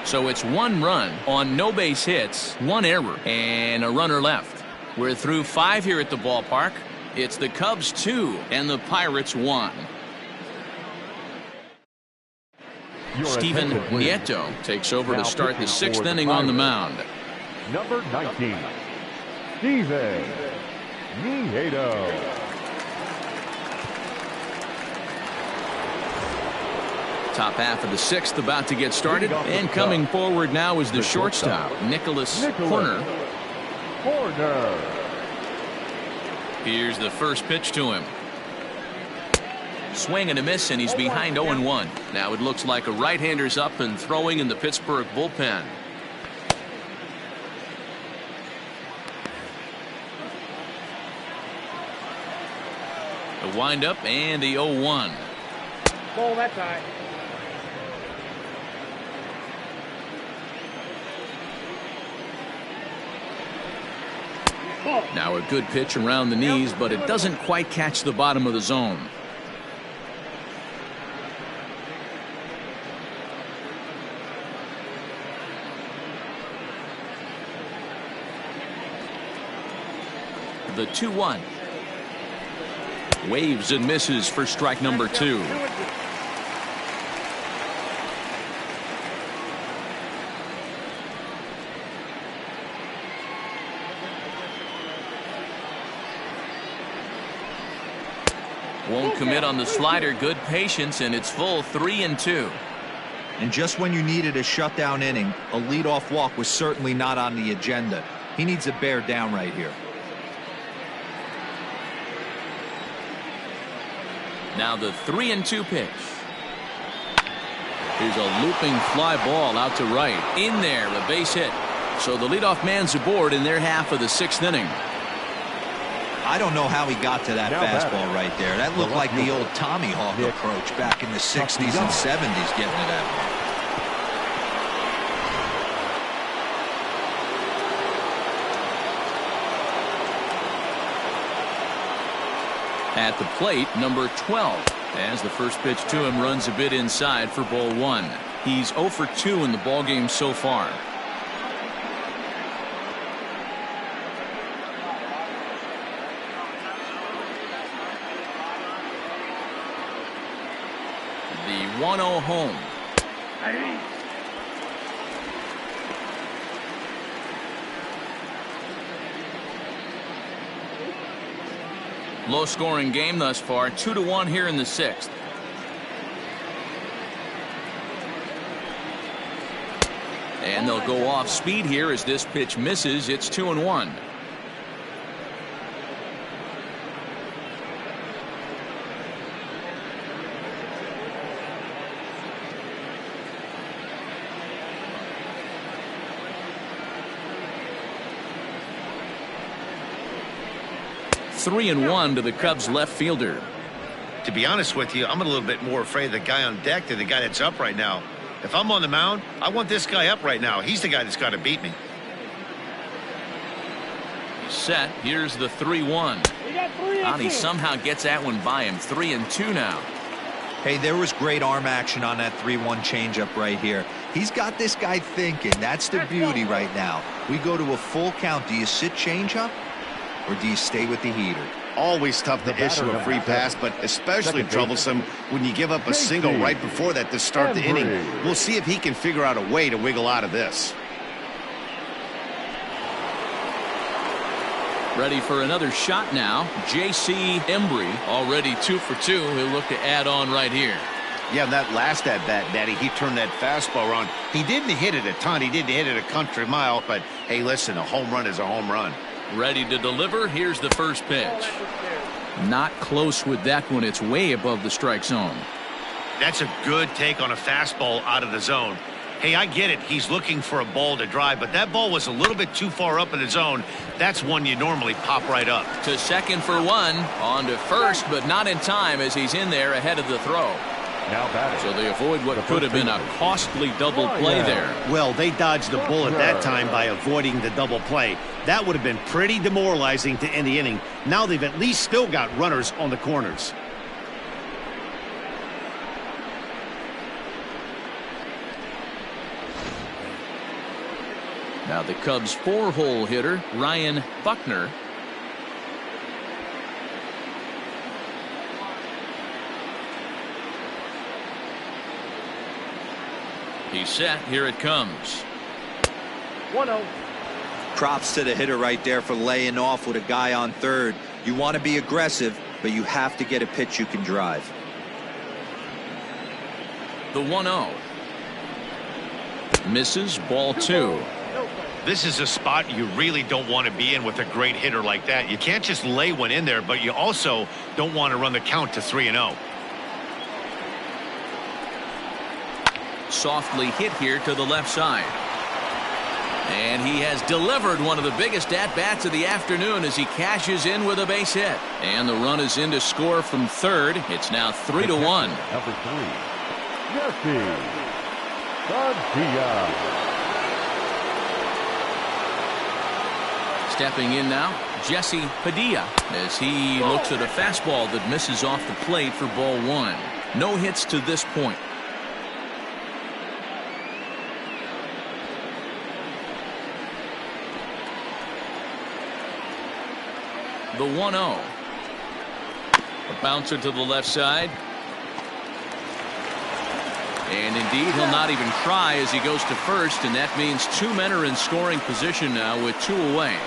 So it's 1 run on no base hits, 1 error, and a runner left. We're through 5 here at the ballpark. It's the Cubs 2 and the Pirates 1. Steven Nieto takes over to start the 6th inning on the mound. Number 19, Steven Nieto. Top half of the 6th about to get started, and coming forward now is the shortstop, Nicholas Horner. Here's the first pitch to him. Swing and a miss, and he's behind 0-1. Now it looks like a right-hander's up and throwing in the Pittsburgh bullpen. A windup and the 0-1. Ball, that's high. Now a good pitch around the knees, but it doesn't quite catch the bottom of the zone. The 2-1. Waves and misses for strike number 2. Won't commit on the slider. Good patience, and it's full 3-2. And just when you needed a shutdown inning, a leadoff walk was certainly not on the agenda. He needs to bear down right here. Now the 3-2 pitch. Here's a looping fly ball out to right. In there, a base hit. So the leadoff man's aboard in their half of the 6th inning. I don't know how he got to that Now fastball right there. That looked like the old Tommy Hawk approach back in the 60s and 70s getting to that one. At the plate, number 12. As the first pitch to him runs a bit inside for ball 1. He's 0 for 2 in the ballgame so far. The 1-0 home. Low scoring game thus far, 2-1 here in the 6th. And they'll go off speed here as this pitch misses. It's 2-1. Three and 1 to the Cubs left fielder. To be honest with you, I'm a little bit more afraid of the guy on deck than the guy that's up right now. If I'm on the mound, I want this guy up right now. He's the guy that's got to beat me. Set. Here's the 3-1. And he somehow gets that one by him. 3-2 now. Hey, there was great arm action on that 3-1 changeup right here. He's got this guy thinking. That's the beauty right now. We go to a full count. Do you sit changeup or do you stay with the heater? Always tough to issue a free pass, but especially troublesome when you give up a single right before that to start the inning. We'll see if he can figure out a way to wiggle out of this. Ready for another shot now. J.C. Embry already 2 for 2. He'll look to add on right here. Yeah, that last at bat, Daddy, he turned that fastball around. He didn't hit it a ton. He didn't hit it a country mile, but hey, listen, a home run is a home run. Ready to deliver. Here's the first pitch. Not close with that one. It's way above the strike zone. That's a good take on a fastball out of the zone. Hey, I get it. He's looking for a ball to drive, but that ball was a little bit too far up in the zone. That's one you normally pop right up. To second for 1. On to first, but not in time as he's in there ahead of the throw. Now batting. So they avoid what could have been a costly double play there. Well, they dodged the bullet that time by avoiding the double play. That would have been pretty demoralizing to end the inning. Now they've at least still got runners on the corners. Now the Cubs' 4-hole hitter, Ryan Buckner. He's set. Here it comes. 1-0. Props to the hitter right there for laying off with a guy on third. You want to be aggressive, but you have to get a pitch you can drive. The 1-0. Misses. Ball 2. This is a spot you really don't want to be in with a great hitter like that. You can't just lay one in there, but you also don't want to run the count to 3-0. Softly hit here to the left side. And he has delivered one of the biggest at-bats of the afternoon as he cashes in with a base hit. And the run is in to score from third. It's now 3-1. Number 3, Jesse Padilla. Stepping in now, Jesse Padilla, as he looks at a fastball that misses off the plate for ball 1. No hits to this point. The 1-0. A bouncer to the left side. And indeed, he'll not even try as he goes to first, and that means 2 men are in scoring position now with 2 away.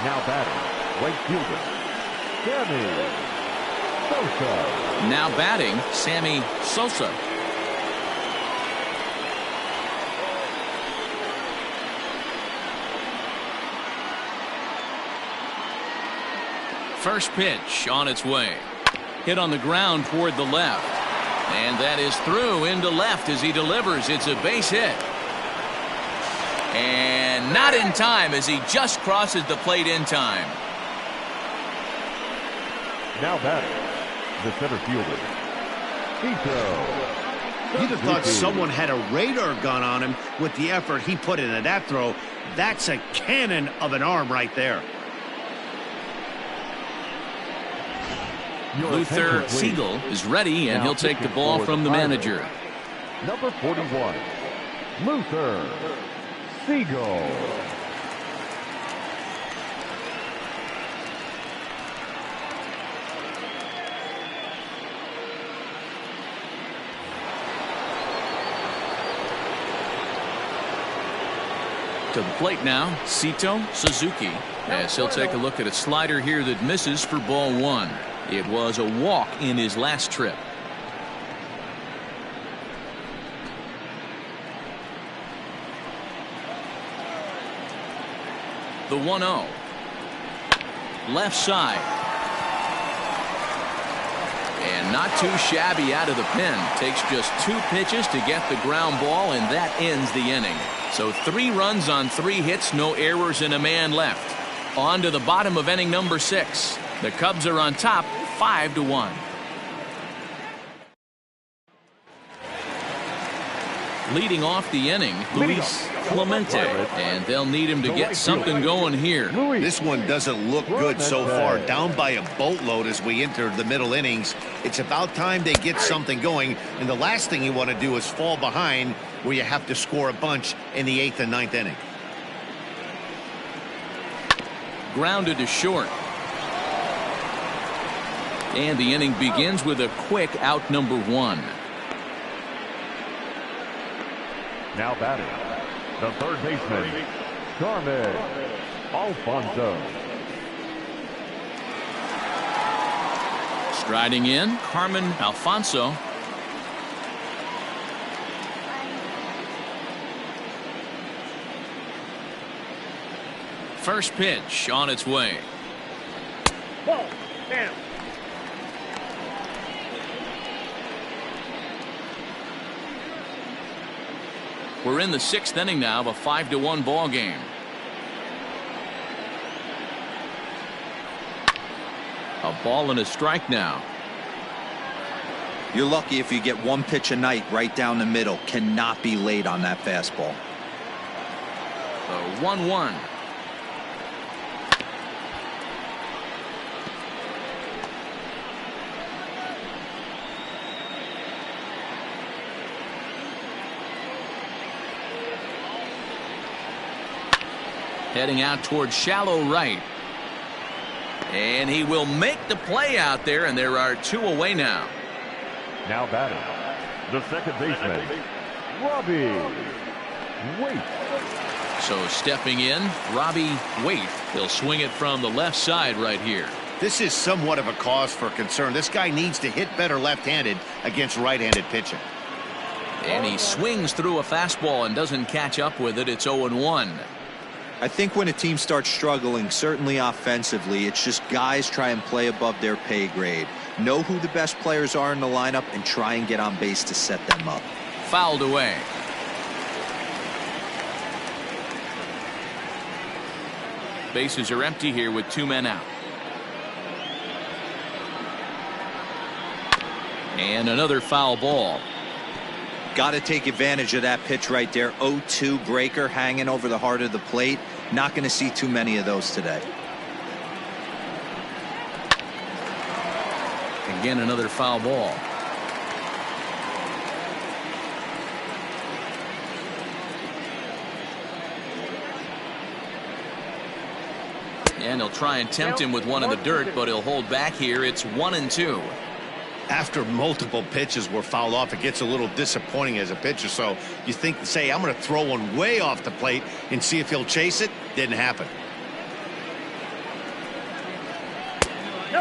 Now batting, right fielder, Sammy Sosa. Now batting, Sammy Sosa. First pitch on its way. Hit on the ground toward the left. And that is through into left as he delivers. It's a base hit. And not in time as he just crosses the plate in time. Now batting, the center fielder, You'd have thought someone had a radar gun on him with the effort he put into that throw. That's a cannon of an arm right there. Luther Siegel is ready, and he'll take the ball from the manager. Number 41, Luther Siegel. To the plate now, Sito Suzuki, as he'll take a look at a slider here that misses for ball one. It was a walk in his last trip. The 1-0. Left side. And not too shabby out of the pen. Takes just 2 pitches to get the ground ball, and that ends the inning. So 3 runs on 3 hits, no errors, and a man left. On to the bottom of inning number 6. The Cubs are on top, 5-1. Leading off the inning, Luis Clemente, and they'll need him to get something going here. This one doesn't look good so far. Down by a boatload as we enter the middle innings. It's about time they get something going, and the last thing you want to do is fall behind where you have to score a bunch in the 8th and 9th inning. Grounded to short. And the inning begins with a quick out number 1. Now batting, the third baseman, Carmen Alfonso. Striding in, Carmen Alfonso. First pitch on its way. Ball, down. We're in the 6th inning now of a 5-1 ball game. A ball and a strike now. You're lucky if you get 1 pitch a night right down the middle. Cannot be late on that fastball. The 1-1. Heading out towards shallow right. And he will make the play out there, and there are 2 away now. Now batting, the second baseman, Robbie Waite. So stepping in, Robbie Waite. He'll swing it from the left side right here. This is somewhat of a cause for concern. This guy needs to hit better left-handed against right-handed pitching. And he swings through a fastball and doesn't catch up with it. It's 0-1. I think when a team starts struggling, certainly offensively, it's just guys try and play above their pay grade. Know who the best players are in the lineup and try and get on base to set them up. Fouled away. Bases are empty here with 2 men out. And another foul ball. Got to take advantage of that pitch right there. 0-2 breaker hanging over the heart of the plate. Not going to see too many of those today. Again, another foul ball. And he'll try and tempt him with one in the dirt, but he'll hold back here. It's 1-2. After multiple pitches were fouled off, it gets a little disappointing as a pitcher. So you think, say, I'm going to throw one way off the plate and see if he'll chase it. Didn't happen.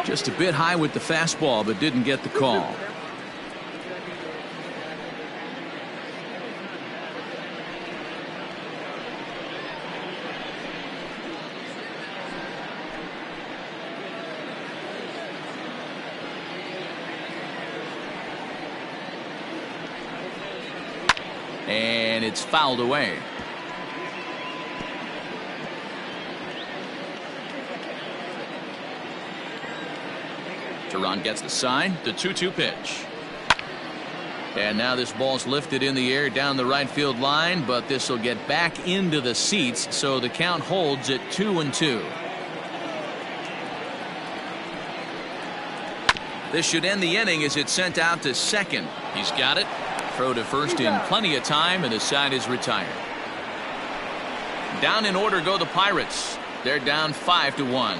Just a bit high with the fastball, but didn't get the call. And it's fouled away. Teron gets the sign. The 2-2 pitch. And now this ball's lifted in the air down the right field line, but this will get back into the seats, so the count holds at 2-2. This should end the inning as it's sent out to second. He's got it. Throw to first in plenty of time, and the side is retired. Down in order go the Pirates. They're down 5-1.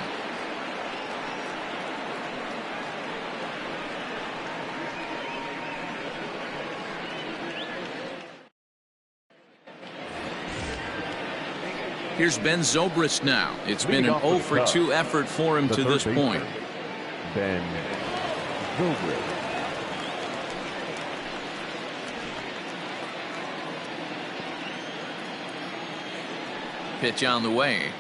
Here's Ben Zobrist now. It's been an 0-for-2 effort for him to this point. Ben Zobrist. Pitch on the way.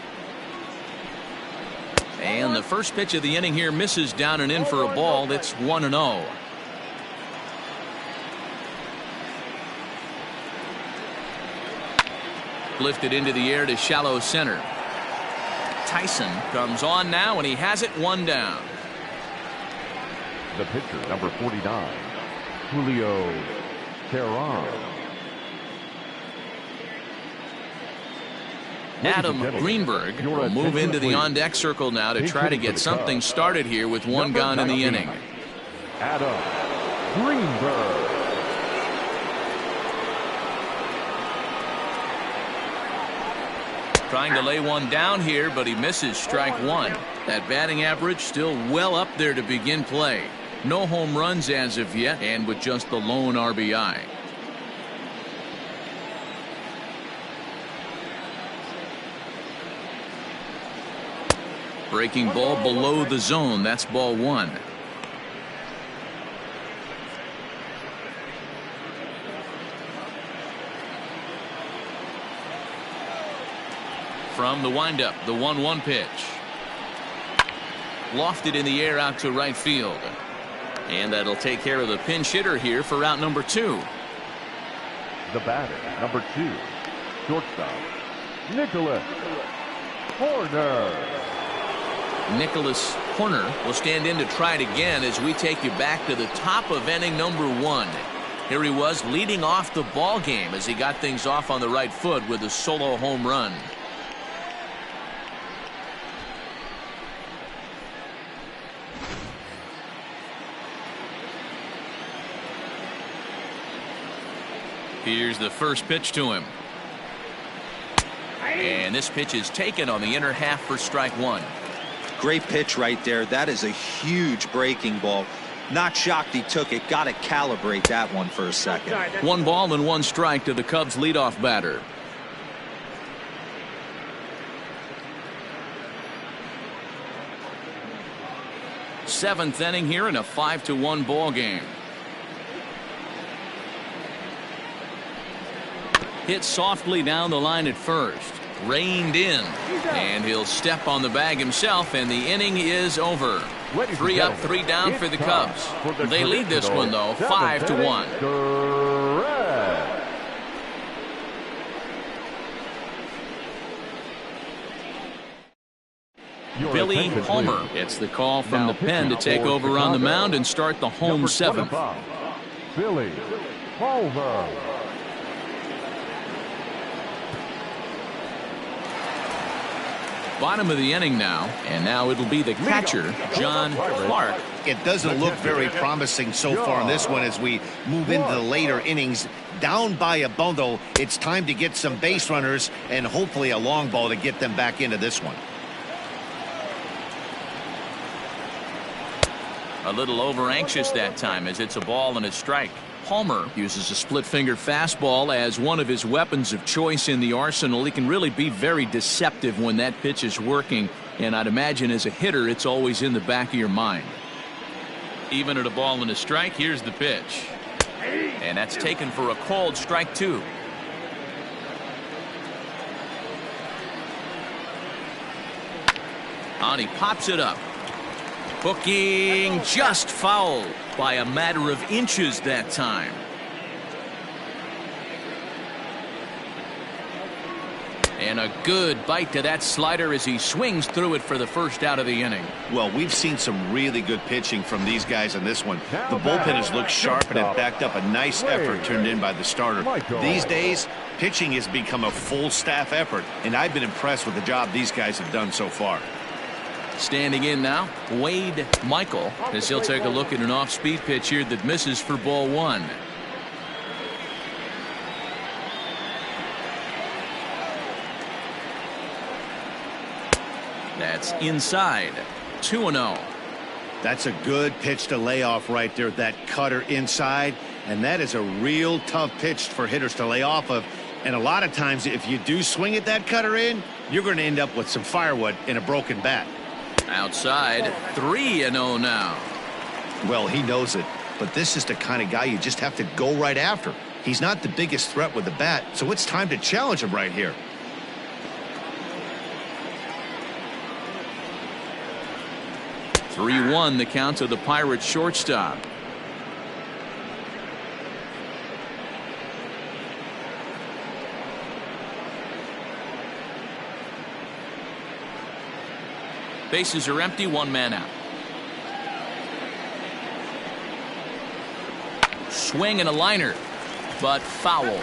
And the first pitch of the inning here misses down and in for a ball. It's 1-0. Lifted into the air to shallow center. Tyson comes on now, and he has it one down. The pitcher, number 49, Julio Teheran. Adam Greenberg will move into the on-deck circle now to try to get something started here with one gone in the inning. Adam Greenberg. Trying to lay one down here, but he misses strike one. That batting average still well up there to begin play. No home runs as of yet, and with just the lone RBI. Breaking ball below the zone. That's ball one. From the windup, the 1-1 pitch. Lofted in the air out to right field. And that'll take care of the pinch hitter here for out number 2. The batter, number 2, shortstop, Nicholas Horner. Nicholas Horner will stand in to try it again as we take you back to the top of inning number 1. Here he was leading off the ball game as he got things off on the right foot with a solo home run. Here's the first pitch to him. And this pitch is taken on the inner half for strike one. Great pitch right there. That is a huge breaking ball. Not shocked he took it. Got to calibrate that one for a second. 1 ball and 1 strike to the Cubs leadoff batter. Seventh inning here in a 5-1 ball game. Hit softly down the line at first. Reined in. And he'll step on the bag himself, and the inning is over. 3 up, 3 down for the Cubs. They lead this one, though, 5-1. Billy Homer gets the call from the pen to take over on the mound and start the home 7th. Billy Homer. Bottom of the inning now, and now it'll be the catcher, John Clark. It doesn't look very promising so far in this one as we move into the later innings. Down by a bundle, it's time to get some base runners and hopefully a long ball to get them back into this one. A little over anxious that time as it's a ball and a strike. Homer uses a split-finger fastball as one of his weapons of choice in the arsenal. He can really be very deceptive when that pitch is working, and I'd imagine as a hitter it's always in the back of your mind. Even at a ball and a strike, here's the pitch. And that's taken for a called strike 2. And he pops it up. Hooking just foul by a matter of inches that time. And a good bite to that slider as he swings through it for the first out of the inning. Well, we've seen some really good pitching from these guys in this one. The bullpen has looked sharp and it backed up a nice effort turned in by the starter. These days, pitching has become a full staff effort, and I've been impressed with the job these guys have done so far. Standing in now, Wade Michael, as he'll take a look at an off-speed pitch here that misses for ball one. That's inside. 2-0. That's a good pitch to lay off right there, that cutter inside, and that is a real tough pitch for hitters to lay off of. And a lot of times, if you do swing at that cutter in, you're going to end up with some firewood in a broken bat. Outside, 3-0 now. Well, he knows it, but this is the kind of guy you just have to go right after. He's not the biggest threat with the bat, so it's time to challenge him right here. 3-1 the count to the Pirates shortstop. Bases are empty, one man out. Swing and a liner, but foul.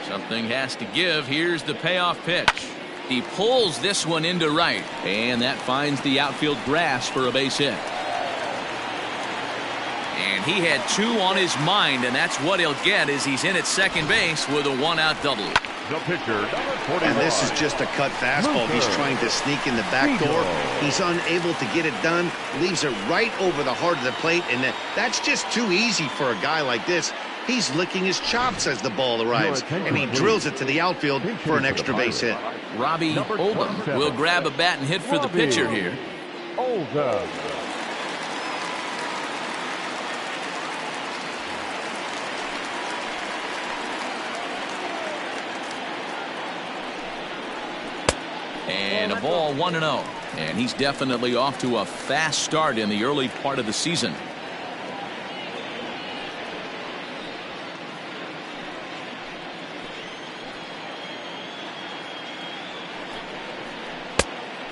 Something has to give. Here's the payoff pitch. He pulls this one into right, and that finds the outfield grass for a base hit. And he had two on his mind, and that's what he'll get as he's in at second base with a one-out double. The pitcher, And this is just a cut fastball. He's trying to sneak in the back door. He's unable to get it done. Leaves it right over the heart of the plate, and that's just too easy for a guy like this. He's licking his chops as the ball arrives, and he drills it to the outfield for an extra base hit. Robbie Oldham will grab a bat and hit for the pitcher here. Oldham. And a ball 1-0. And he's definitely off to a fast start in the early part of the season.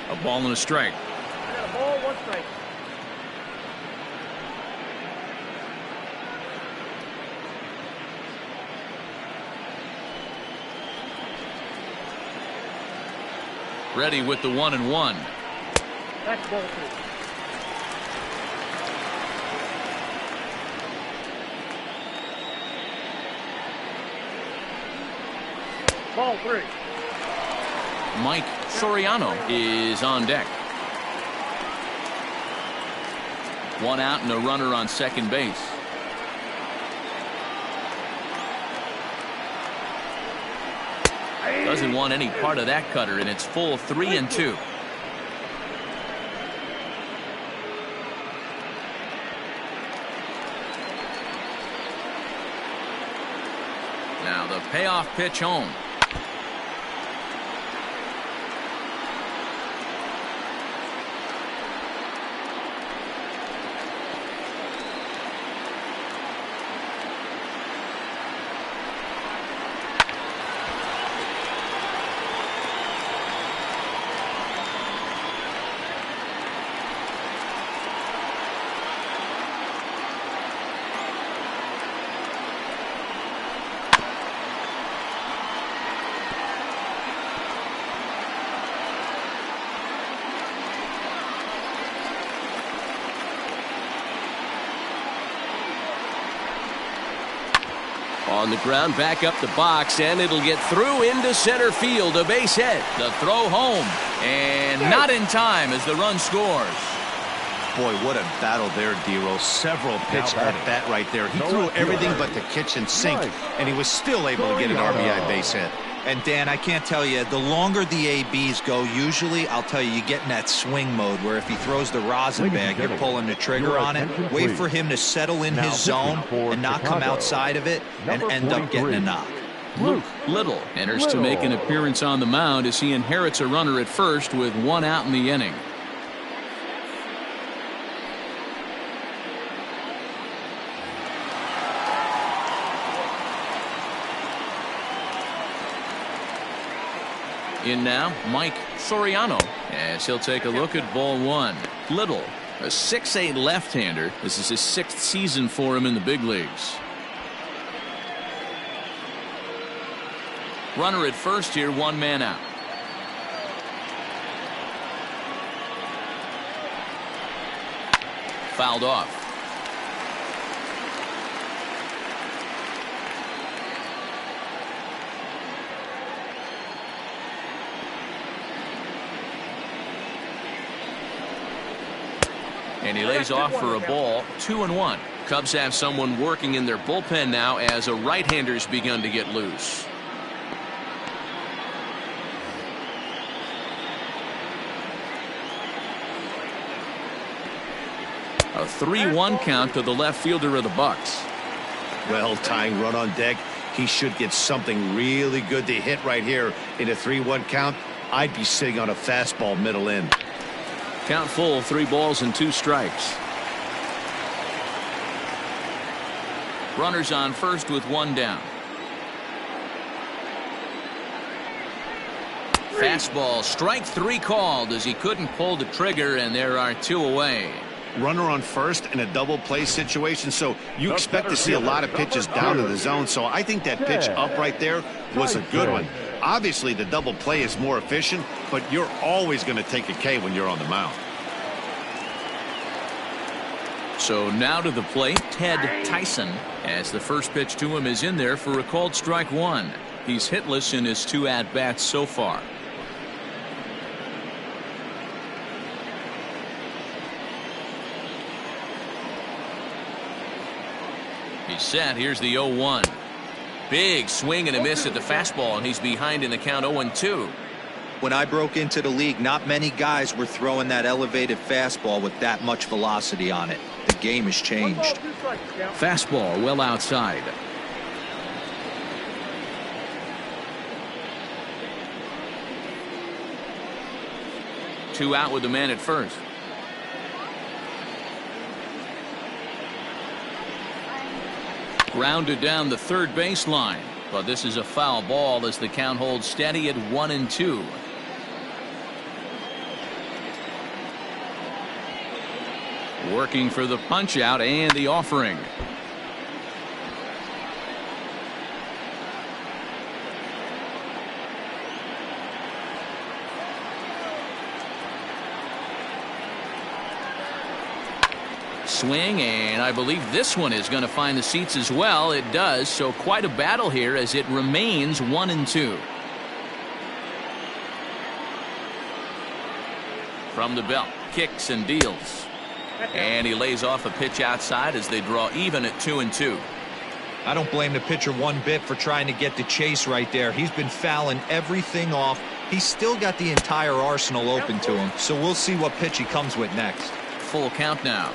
A ball and a strike. I got a ball, one strike. Ready with the 1-1. That's ball two. Ball three. Mike Soriano is on deck. One out and a runner on second base. Doesn't want any part of that cutter, and it's full 3-2. Now the payoff pitch home. On the ground, back up the box, and it'll get through into center field. A base hit. The throw home. And not in time as the run scores. Boy, what a battle there, D-Roll. Several pitch at bat right there. He threw everything but the kitchen sink, and he was still able to get an RBI base hit. And Dan, I can't tell you, the longer the ABs go, usually, I'll tell you, you get in that swing mode where if he throws the rosin bag, you're pulling the trigger on it. Wait for him to settle in his zone and not come outside of it and end up getting a knock. Luke Little enters to make an appearance on the mound as he inherits a runner at first with one out in the inning. In now, Mike Soriano, as he'll take a look at ball one. Little, a 6'8" left-hander. This is his 6th season for him in the big leagues. Runner at first here, 1 man out. Fouled off. And he lays off for a ball. 2-1. Cubs have someone working in their bullpen now as a right-hander's begun to get loose. A 3-1 count to the left fielder of the Bucks. Well, tying run on deck. He should get something really good to hit right here in a 3-1 count. I'd be sitting on a fastball middle in. Count full, 3 balls and 2 strikes. Runners on first with 1 down. Fastball, strike 3 called as he couldn't pull the trigger, and there are 2 away. Runner on first in a double play situation, so you expect to see a lot of pitches down to the zone. So I think that pitch up right there was a good one. Obviously the double play is more efficient, but you're always going to take a K when you're on the mound. So now to the plate, Ted Tyson, as the first pitch to him is in there for a called strike 1. He's hitless in his 2 at-bats so far. He's set. Here's the 0-1. Big swing and a miss at the fastball, and he's behind in the count 0-2. When I broke into the league, not many guys were throwing that elevated fastball with that much velocity on it. The game has changed. Fastball well outside. Two out with the man at first. Grounded down the third baseline, but this is a foul ball as the count holds steady at 1-2. Working for the punch out and the offering. Swing, and I believe this one is going to find the seats as well. It does, so quite a battle here as it remains 1-2. From the belt, kicks and deals. And he lays off a pitch outside as they draw even at 2-2. I don't blame the pitcher one bit for trying to get the chase right there. He's been fouling everything off. He's still got the entire arsenal open to him, so we'll see what pitch he comes with next. Full count now.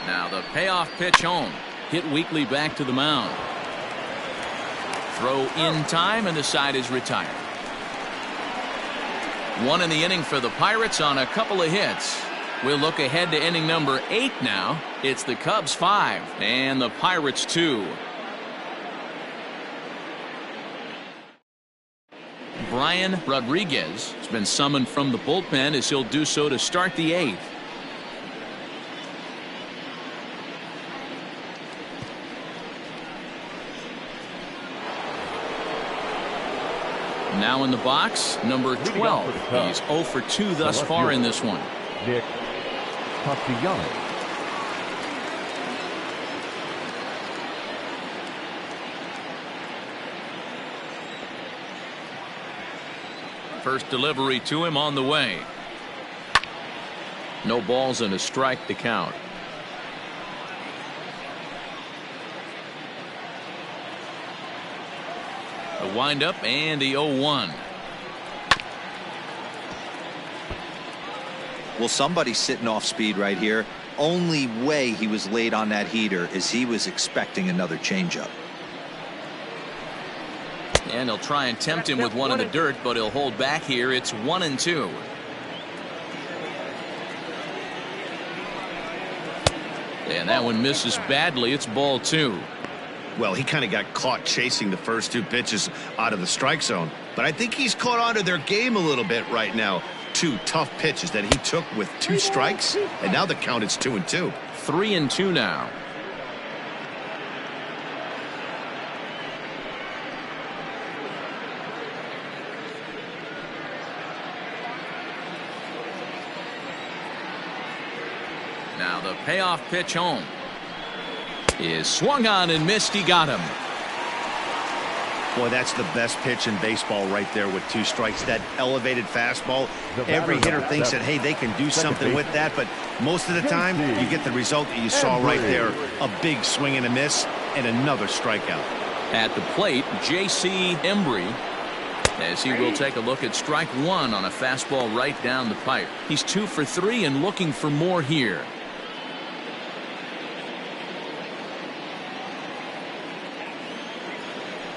Now the payoff pitch home. Hit weakly back to the mound. Throw in time, and the side is retired. One in the inning for the Pirates on a couple of hits. We'll look ahead to inning number 8 now. It's the Cubs 5 and the Pirates 2. Brian Rodriguez has been summoned from the bullpen as he'll do so to start the 8th. Now in the box, number 12. He's 0 for 2 thus far in this one. Nick Castellanos. First delivery to him on the way. No balls and a strike to count. The windup and the 0-1. Well, somebody's sitting off speed right here. Only way he was late on that heater is he was expecting another changeup. And he'll try and tempt him with one in the dirt, but he'll hold back here. It's 1-2. And that one misses badly. It's ball 2. Well, he kind of got caught chasing the first 2 pitches out of the strike zone. But I think he's caught on to their game a little bit right now. 2 tough pitches that he took with 2 strikes, and now the count is 2-2. 3-2 now. Now the payoff pitch home is swung on and missed. He got him. Boy, that's the best pitch in baseball right there with 2 strikes. That elevated fastball. Every hitter thinks that, hey, they can do something with that, but most of the time you get the result that you saw right there. A big swing and a miss and another strikeout. At the plate, J.C. Embry, as he will take a look at strike 1 on a fastball right down the pipe. He's 2 for 3 and looking for more here.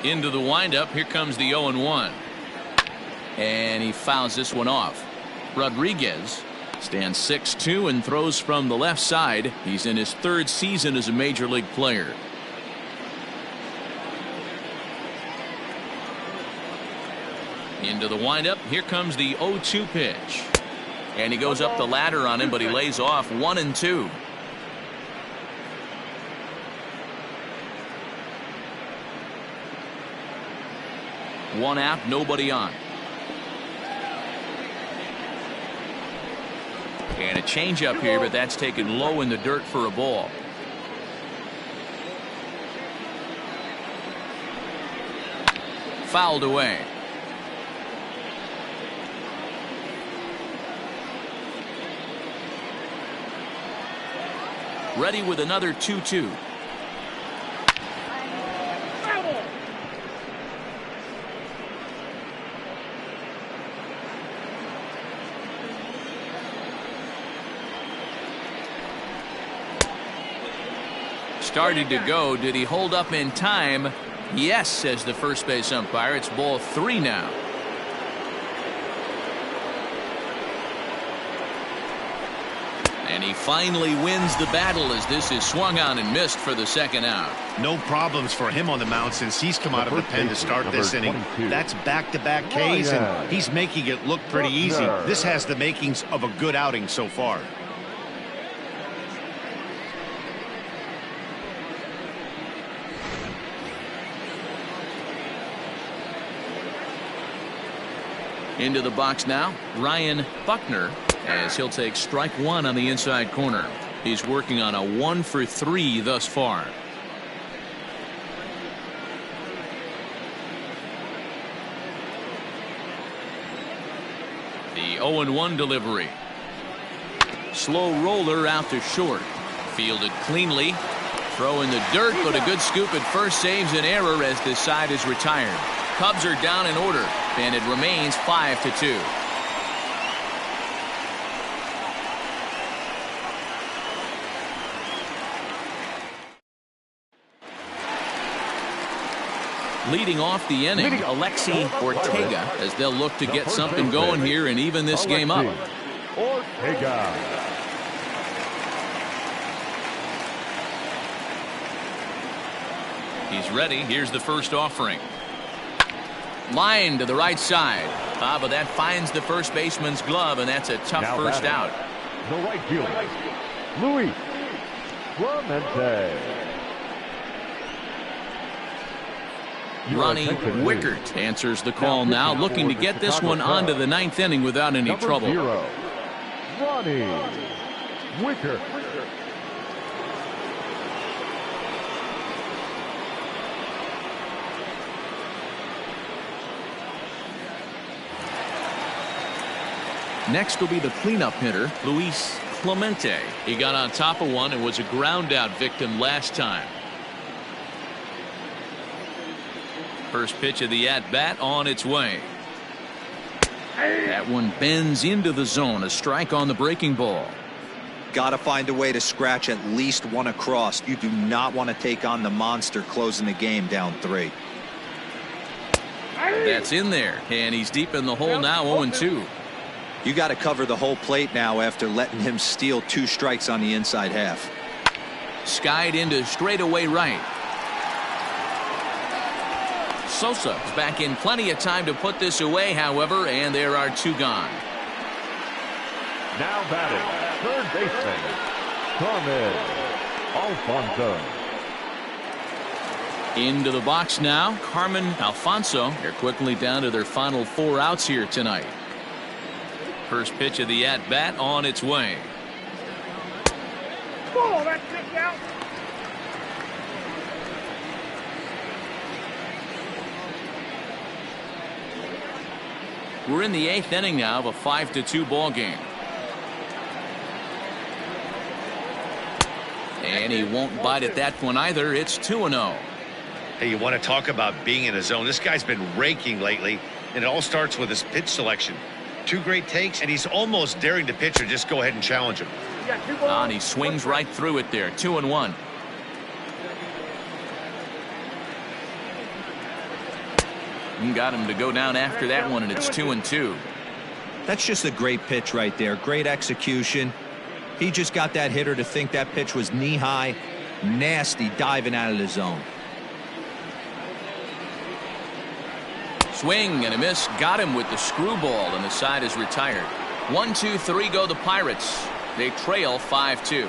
Into the windup. Here comes the 0-1. And he fouls this one off. Rodriguez stands 6'2" and throws from the left side. He's in his 3rd season as a major league player. Into the windup. Here comes the 0-2 pitch. And he goes up the ladder on him, but he lays off 1-2. One out, nobody on. And a changeup here, but that's taken low in the dirt for a ball. Fouled away. Ready with another 2-2. Started to go. Did he hold up in time? Yes, says the first base umpire. It's ball 3 now. And he finally wins the battle as this is swung on and missed for the 2nd out. No problems for him on the mound since he's come out of the pen to start this inning. That's back-to-back Ks, and he's making it look pretty easy. This has the makings of a good outing so far. Into the box now, Ryan Buckner, as he'll take strike 1 on the inside corner. He's working on a 1 for 3 thus far. The 0-1 delivery. Slow roller out to short. Fielded cleanly. Throw in the dirt, but a good scoop at first saves an error as this side is retired. Cubs are down in order, and it remains 5-2. Leading off the inning, Alexi Ortega, as they'll look to get something going here and even this game up. Ortega. He's ready. Here's the first offering. Line to the right side. But that finds the first baseman's glove, and that's a tough first out. The right fielder, Luis Clemente. Ronnie Wickert answers the call now, looking to get this one onto the 9th inning without any trouble. Ronnie Wickert. Next will be the cleanup hitter, Luis Clemente. He got on top of one and was a ground out victim last time. First pitch of the at-bat on its way. That one bends into the zone. A strike on the breaking ball. Got to find a way to scratch at least one across. You do not want to take on the monster closing the game down 3. That's in there, and he's deep in the hole now, 0-2. You got to cover the whole plate now after letting him steal 2 strikes on the inside half. Skied into straightaway right. Sosa is back in plenty of time to put this away, however, and there are 2 gone. Now batting, third baseman, Carmen Alfonso. Into the box now, Carmen Alfonso. They're quickly down to their final 4 outs here tonight. First pitch of the at-bat on its way. Oh, that kick out. We're in the 8th inning now of a 5-2 ball game. And he won't bite at that one either. It's 2-0. Hey, you want to talk about being in a zone? This guy's been raking lately, and it all starts with his pitch selection. 2 great takes, and he's almost daring the pitcher just go ahead and challenge him. You got 2 balls. And he swings right through it there. 2-1. Got him to go down after that one, and it's 2-2. That's just a great pitch right there. Great execution. He just got that hitter to think that pitch was knee-high. Nasty diving out of the zone. Swing and a miss. Got him with the screwball, and the side is retired. 1-2-3 go the Pirates. They trail 5-2.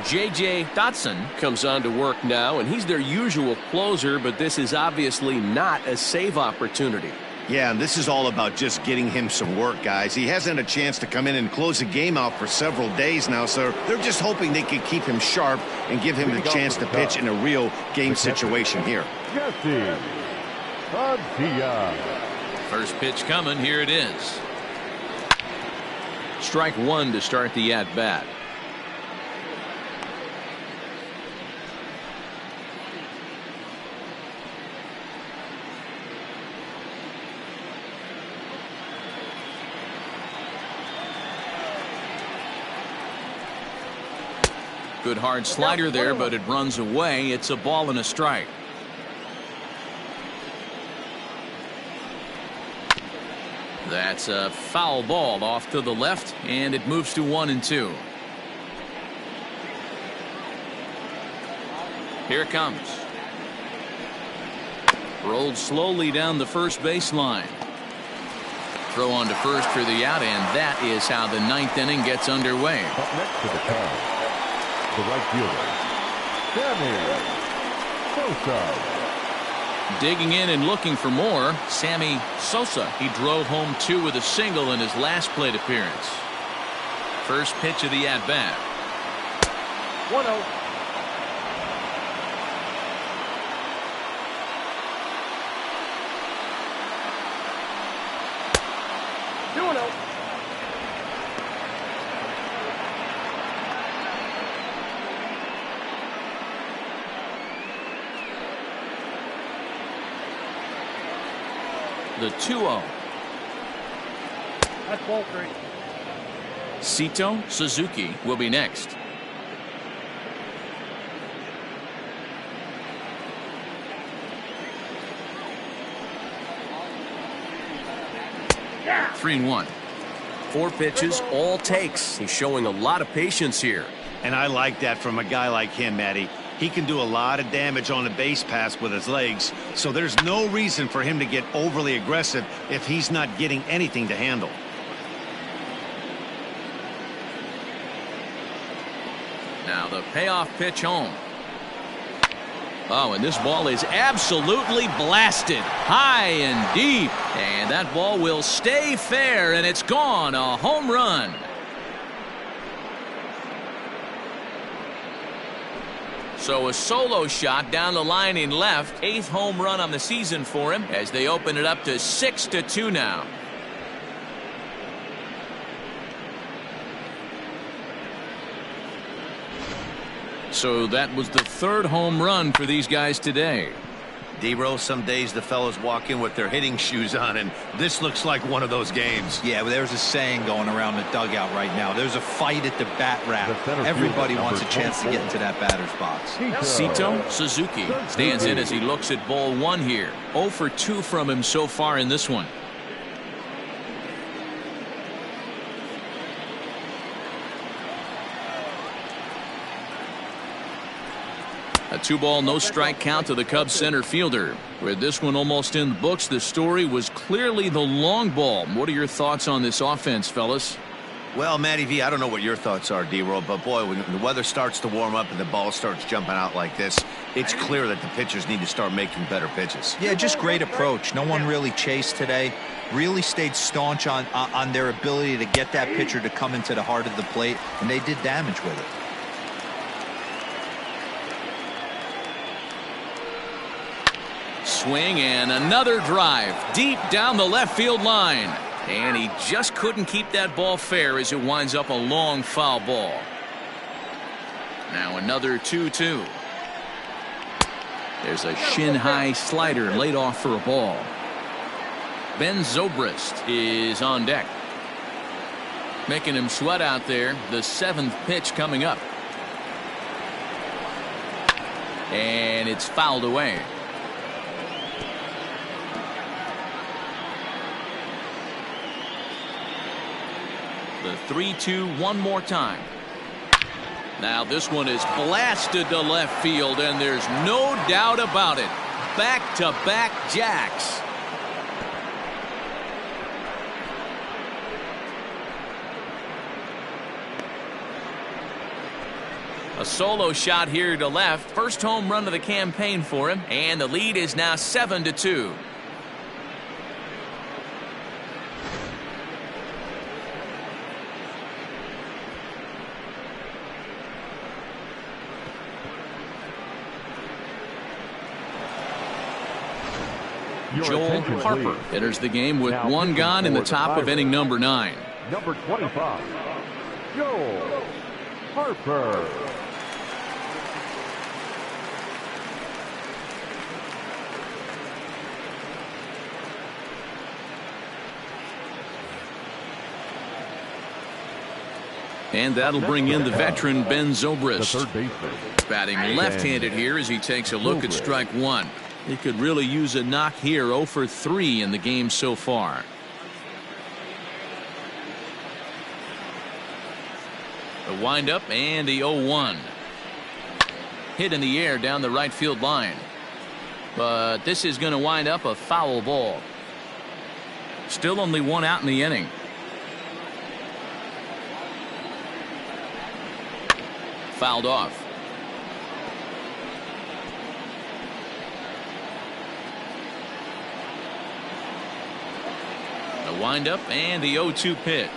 J.J. Dotson comes on to work now, and he's their usual closer, but this is obviously not a save opportunity. Yeah, and this is all about just getting him some work, guys. He hasn't had a chance to come in and close the game out for several days now, so they're just hoping they can keep him sharp and give him the chance to pitch in a real game situation here. Jesse Padilla. First pitch coming. Here it is. Strike 1 to start the at-bat. Good hard slider there, but it runs away. It's a ball and a strike. That's a foul ball off to the left, and it moves to 1-2. Here it comes. Rolled slowly down the first baseline. Throw on to first for the out, and that is how the 9th inning gets underway. Up next to the count, the right fielder, Sammy Sosa. Digging in and looking for more, Sammy Sosa. He drove home 2 with a single in his last plate appearance. First pitch of the at-bat. 1-0. The 2-0. That's ball 3. Sito Suzuki will be next. Yeah. 3-1. 4 pitches, all takes. He's showing a lot of patience here. And I like that from a guy like him, Matty. He can do a lot of damage on a base pass with his legs, so there's no reason for him to get overly aggressive if he's not getting anything to handle. Now the payoff pitch home. Oh, and this ball is absolutely blasted high and deep, and that ball will stay fair, and it's gone. A home run. So a solo shot down the line in left. 8th home run on the season for him as they open it up to 6-2 now. So that was the 3rd home run for these guys today. D-Rose, some days the fellas walk in with their hitting shoes on, and this looks like one of those games. Yeah, well, there's a saying going around the dugout right now. There's a fight at the bat rack. Everybody wants a chance to get into that batter's box. Sito Suzuki stands in as he looks at ball 1 here. 0 for 2 from him so far in this one. A 2-ball, no strike count to the Cubs center fielder. With this one almost in the books, the story was clearly the long ball. What are your thoughts on this offense, fellas? Well, Matty V, I don't know what your thoughts are, D-Roll, but boy, when the weather starts to warm up and the ball starts jumping out like this, it's clear that the pitchers need to start making better pitches. Yeah, just great approach. No one really chased today. Really stayed staunch on their ability to get that pitcher to come into the heart of the plate, and they did damage with it. Swing and another drive deep down the left field line. And he just couldn't keep that ball fair as it winds up a long foul ball. Now another 2-2. There's a shin-high slider laid off for a ball. Ben Zobrist is on deck. Making him sweat out there. The 7th pitch coming up. And it's fouled away. The 3-2 one more time. Now this one is blasted to left field, and there's no doubt about it. Back-to-back jacks. A solo shot here to left. First home run of the campaign for him, and the lead is now 7-2. Joel Harper enters the game with one gone in the top of inning number 9. Number 25, Joel Harper. And that'll bring in the veteran Ben Zobrist. The third baseman. Batting left-handed here as he takes a look at strike one. He could really use a knock here. 0 for 3 in the game so far. The windup and the 0-1. Hit in the air down the right field line. But this is going to wind up a foul ball. Still only one out in the inning. Fouled off. The windup and the 0-2 pitch.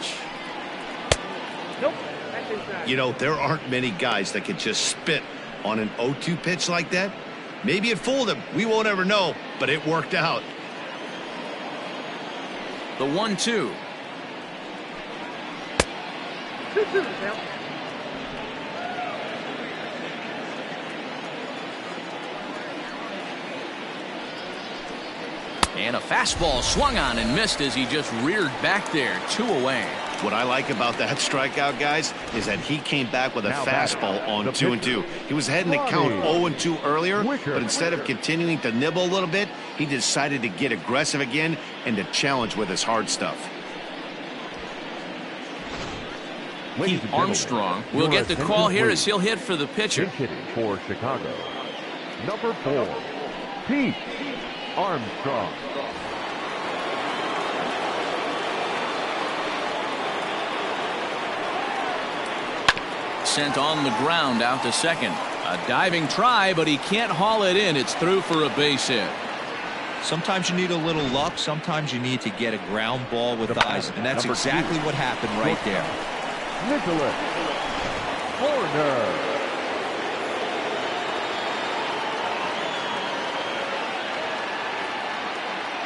Nope. That's inside. You know, there aren't many guys that can just spit on an 0-2 pitch like that. Maybe it fooled him. We won't ever know, but it worked out. The 1-2. 2-2 now. And a fastball swung on and missed as he just reared back there. 2 away. What I like about that strikeout, guys, is that he came back with a fastball on 2-2. He was heading to count 0-2 earlier, but instead of continuing to nibble a little bit, he decided to get aggressive again and to challenge with his hard stuff. Pete Armstrong will get the call here as he'll hit for the pitcher. Hitting for Chicago, number 4, Pete Armstrong. Sent on the ground out to second. A diving try, but he can't haul it in. It's through for a base hit. Sometimes you need a little luck. Sometimes you need to get a ground ball with eyes, and that's exactly what happened right there. Nicholas Horner.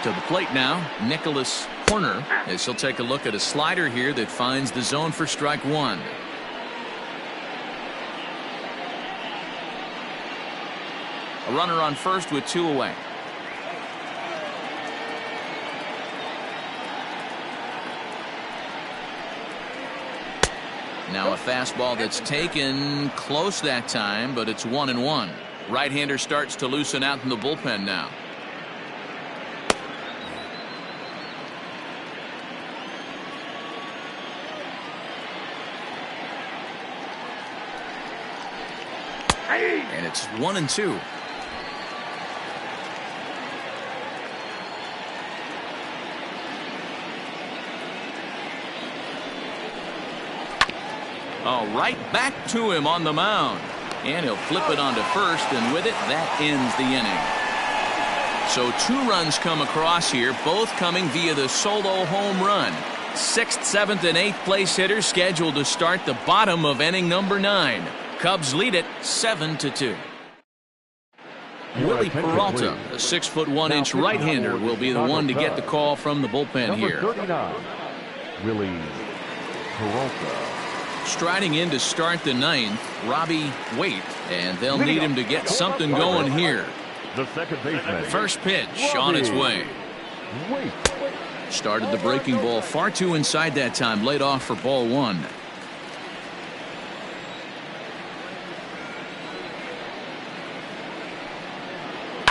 To the plate now, Nicholas Horner, as he'll take a look at a slider here that finds the zone for strike one. A runner on first with 2 away. Now a fastball that's taken close that time, but it's 1-1. Right-hander starts to loosen out in the bullpen now. And it's 1-2. All right, back to him on the mound. And he'll flip it onto first, and with it, that ends the inning. So 2 runs come across here, both coming via the solo home run. 6th, 7th, and 8th place hitters scheduled to start the bottom of inning number 9. Cubs lead it 7-2. Willie Peralta, a 6'1" right-hander, will be the one to get the call from the bullpen here. Number 39, Willie Peralta. Striding in to start the 9th, Robbie Waite, and they'll need him to get something going here. The second baseman. First pitch on its way. Started the breaking ball far too inside that time, laid off for ball 1.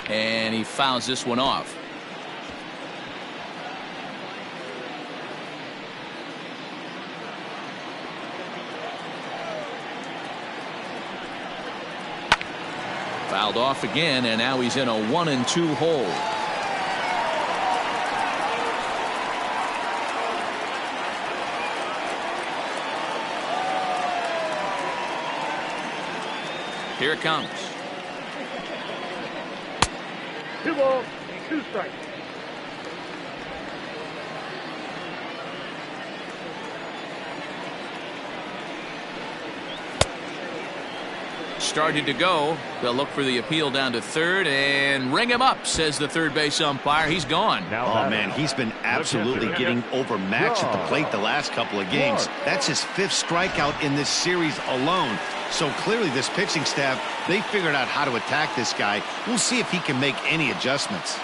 And he fouls this one off. Fouled off again, and now he's in a 1-2 hole. Here it comes. 2 balls, 2 strikes. Started to go. They'll look for the appeal down to third and ring him up, says the third base umpire. He's gone. Oh, man, he's been absolutely getting overmatched at the plate the last couple of games. That's his 5th strikeout in this series alone. So clearly this pitching staff, they figured out how to attack this guy. We'll see if he can make any adjustments.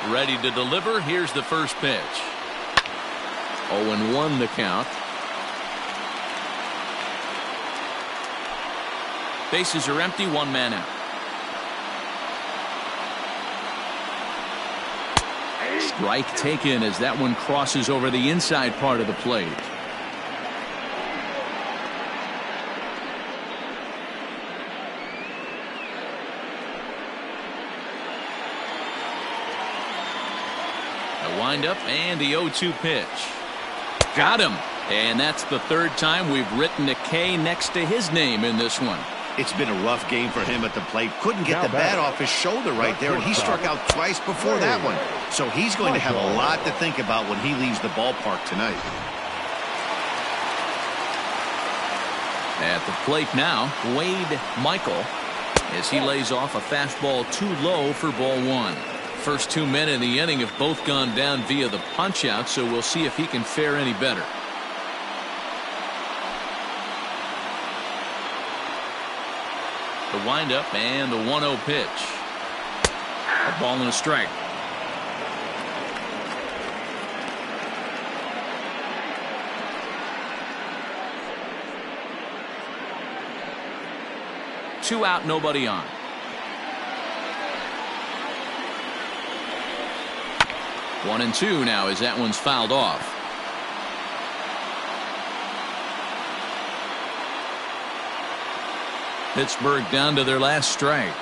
Ready to deliver. Here's the first pitch. 0-1 the count. Bases are empty, 1 man out. Strike taken as that one crosses over the inside part of the plate. A windup and the 0-2 pitch. Got him. And that's the 3rd time we've written a K next to his name in this one. It's been a rough game for him at the plate. Couldn't get the bat off his shoulder right there, and he struck out twice before that one. So he's going to have a lot to think about when he leaves the ballpark tonight. At the plate now, Wade Michael, as he lays off a fastball too low for ball 1. First 2 men in the inning have both gone down via the punch-out, so we'll see if he can fare any better. The windup and the 1-0 pitch. A ball and a strike. Two out, nobody on. One and two now as that one's fouled off. Pittsburgh down to their last strike.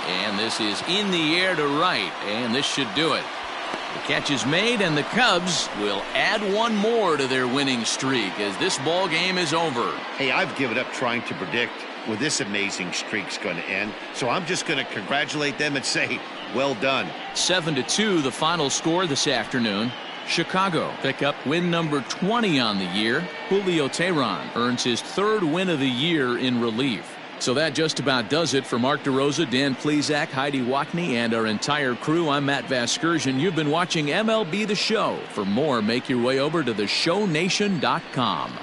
And this is in the air to right, and this should do it. The catch is made, and the Cubs will add one more to their winning streak as this ball game is over. Hey, I've given up trying to predict where this amazing streak's going to end, so I'm just going to congratulate them and say, well done. 7-2 the final score this afternoon. Chicago pick up win number 20 on the year. Julio Teheran earns his third win of the year in relief. So that just about does it for Mark DeRosa, Dan Plesac, Heidi Watney, and our entire crew. I'm Matt Vasgersian. You've been watching MLB The Show. For more, make your way over to theshownation.com.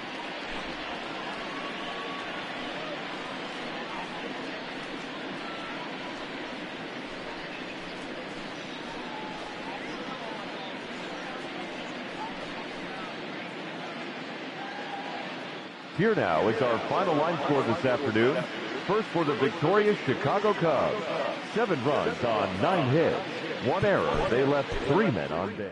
Here now is our final line score this afternoon. First for the victorious Chicago Cubs. 7 runs on 9 hits. 1 error. They left 3 men on base.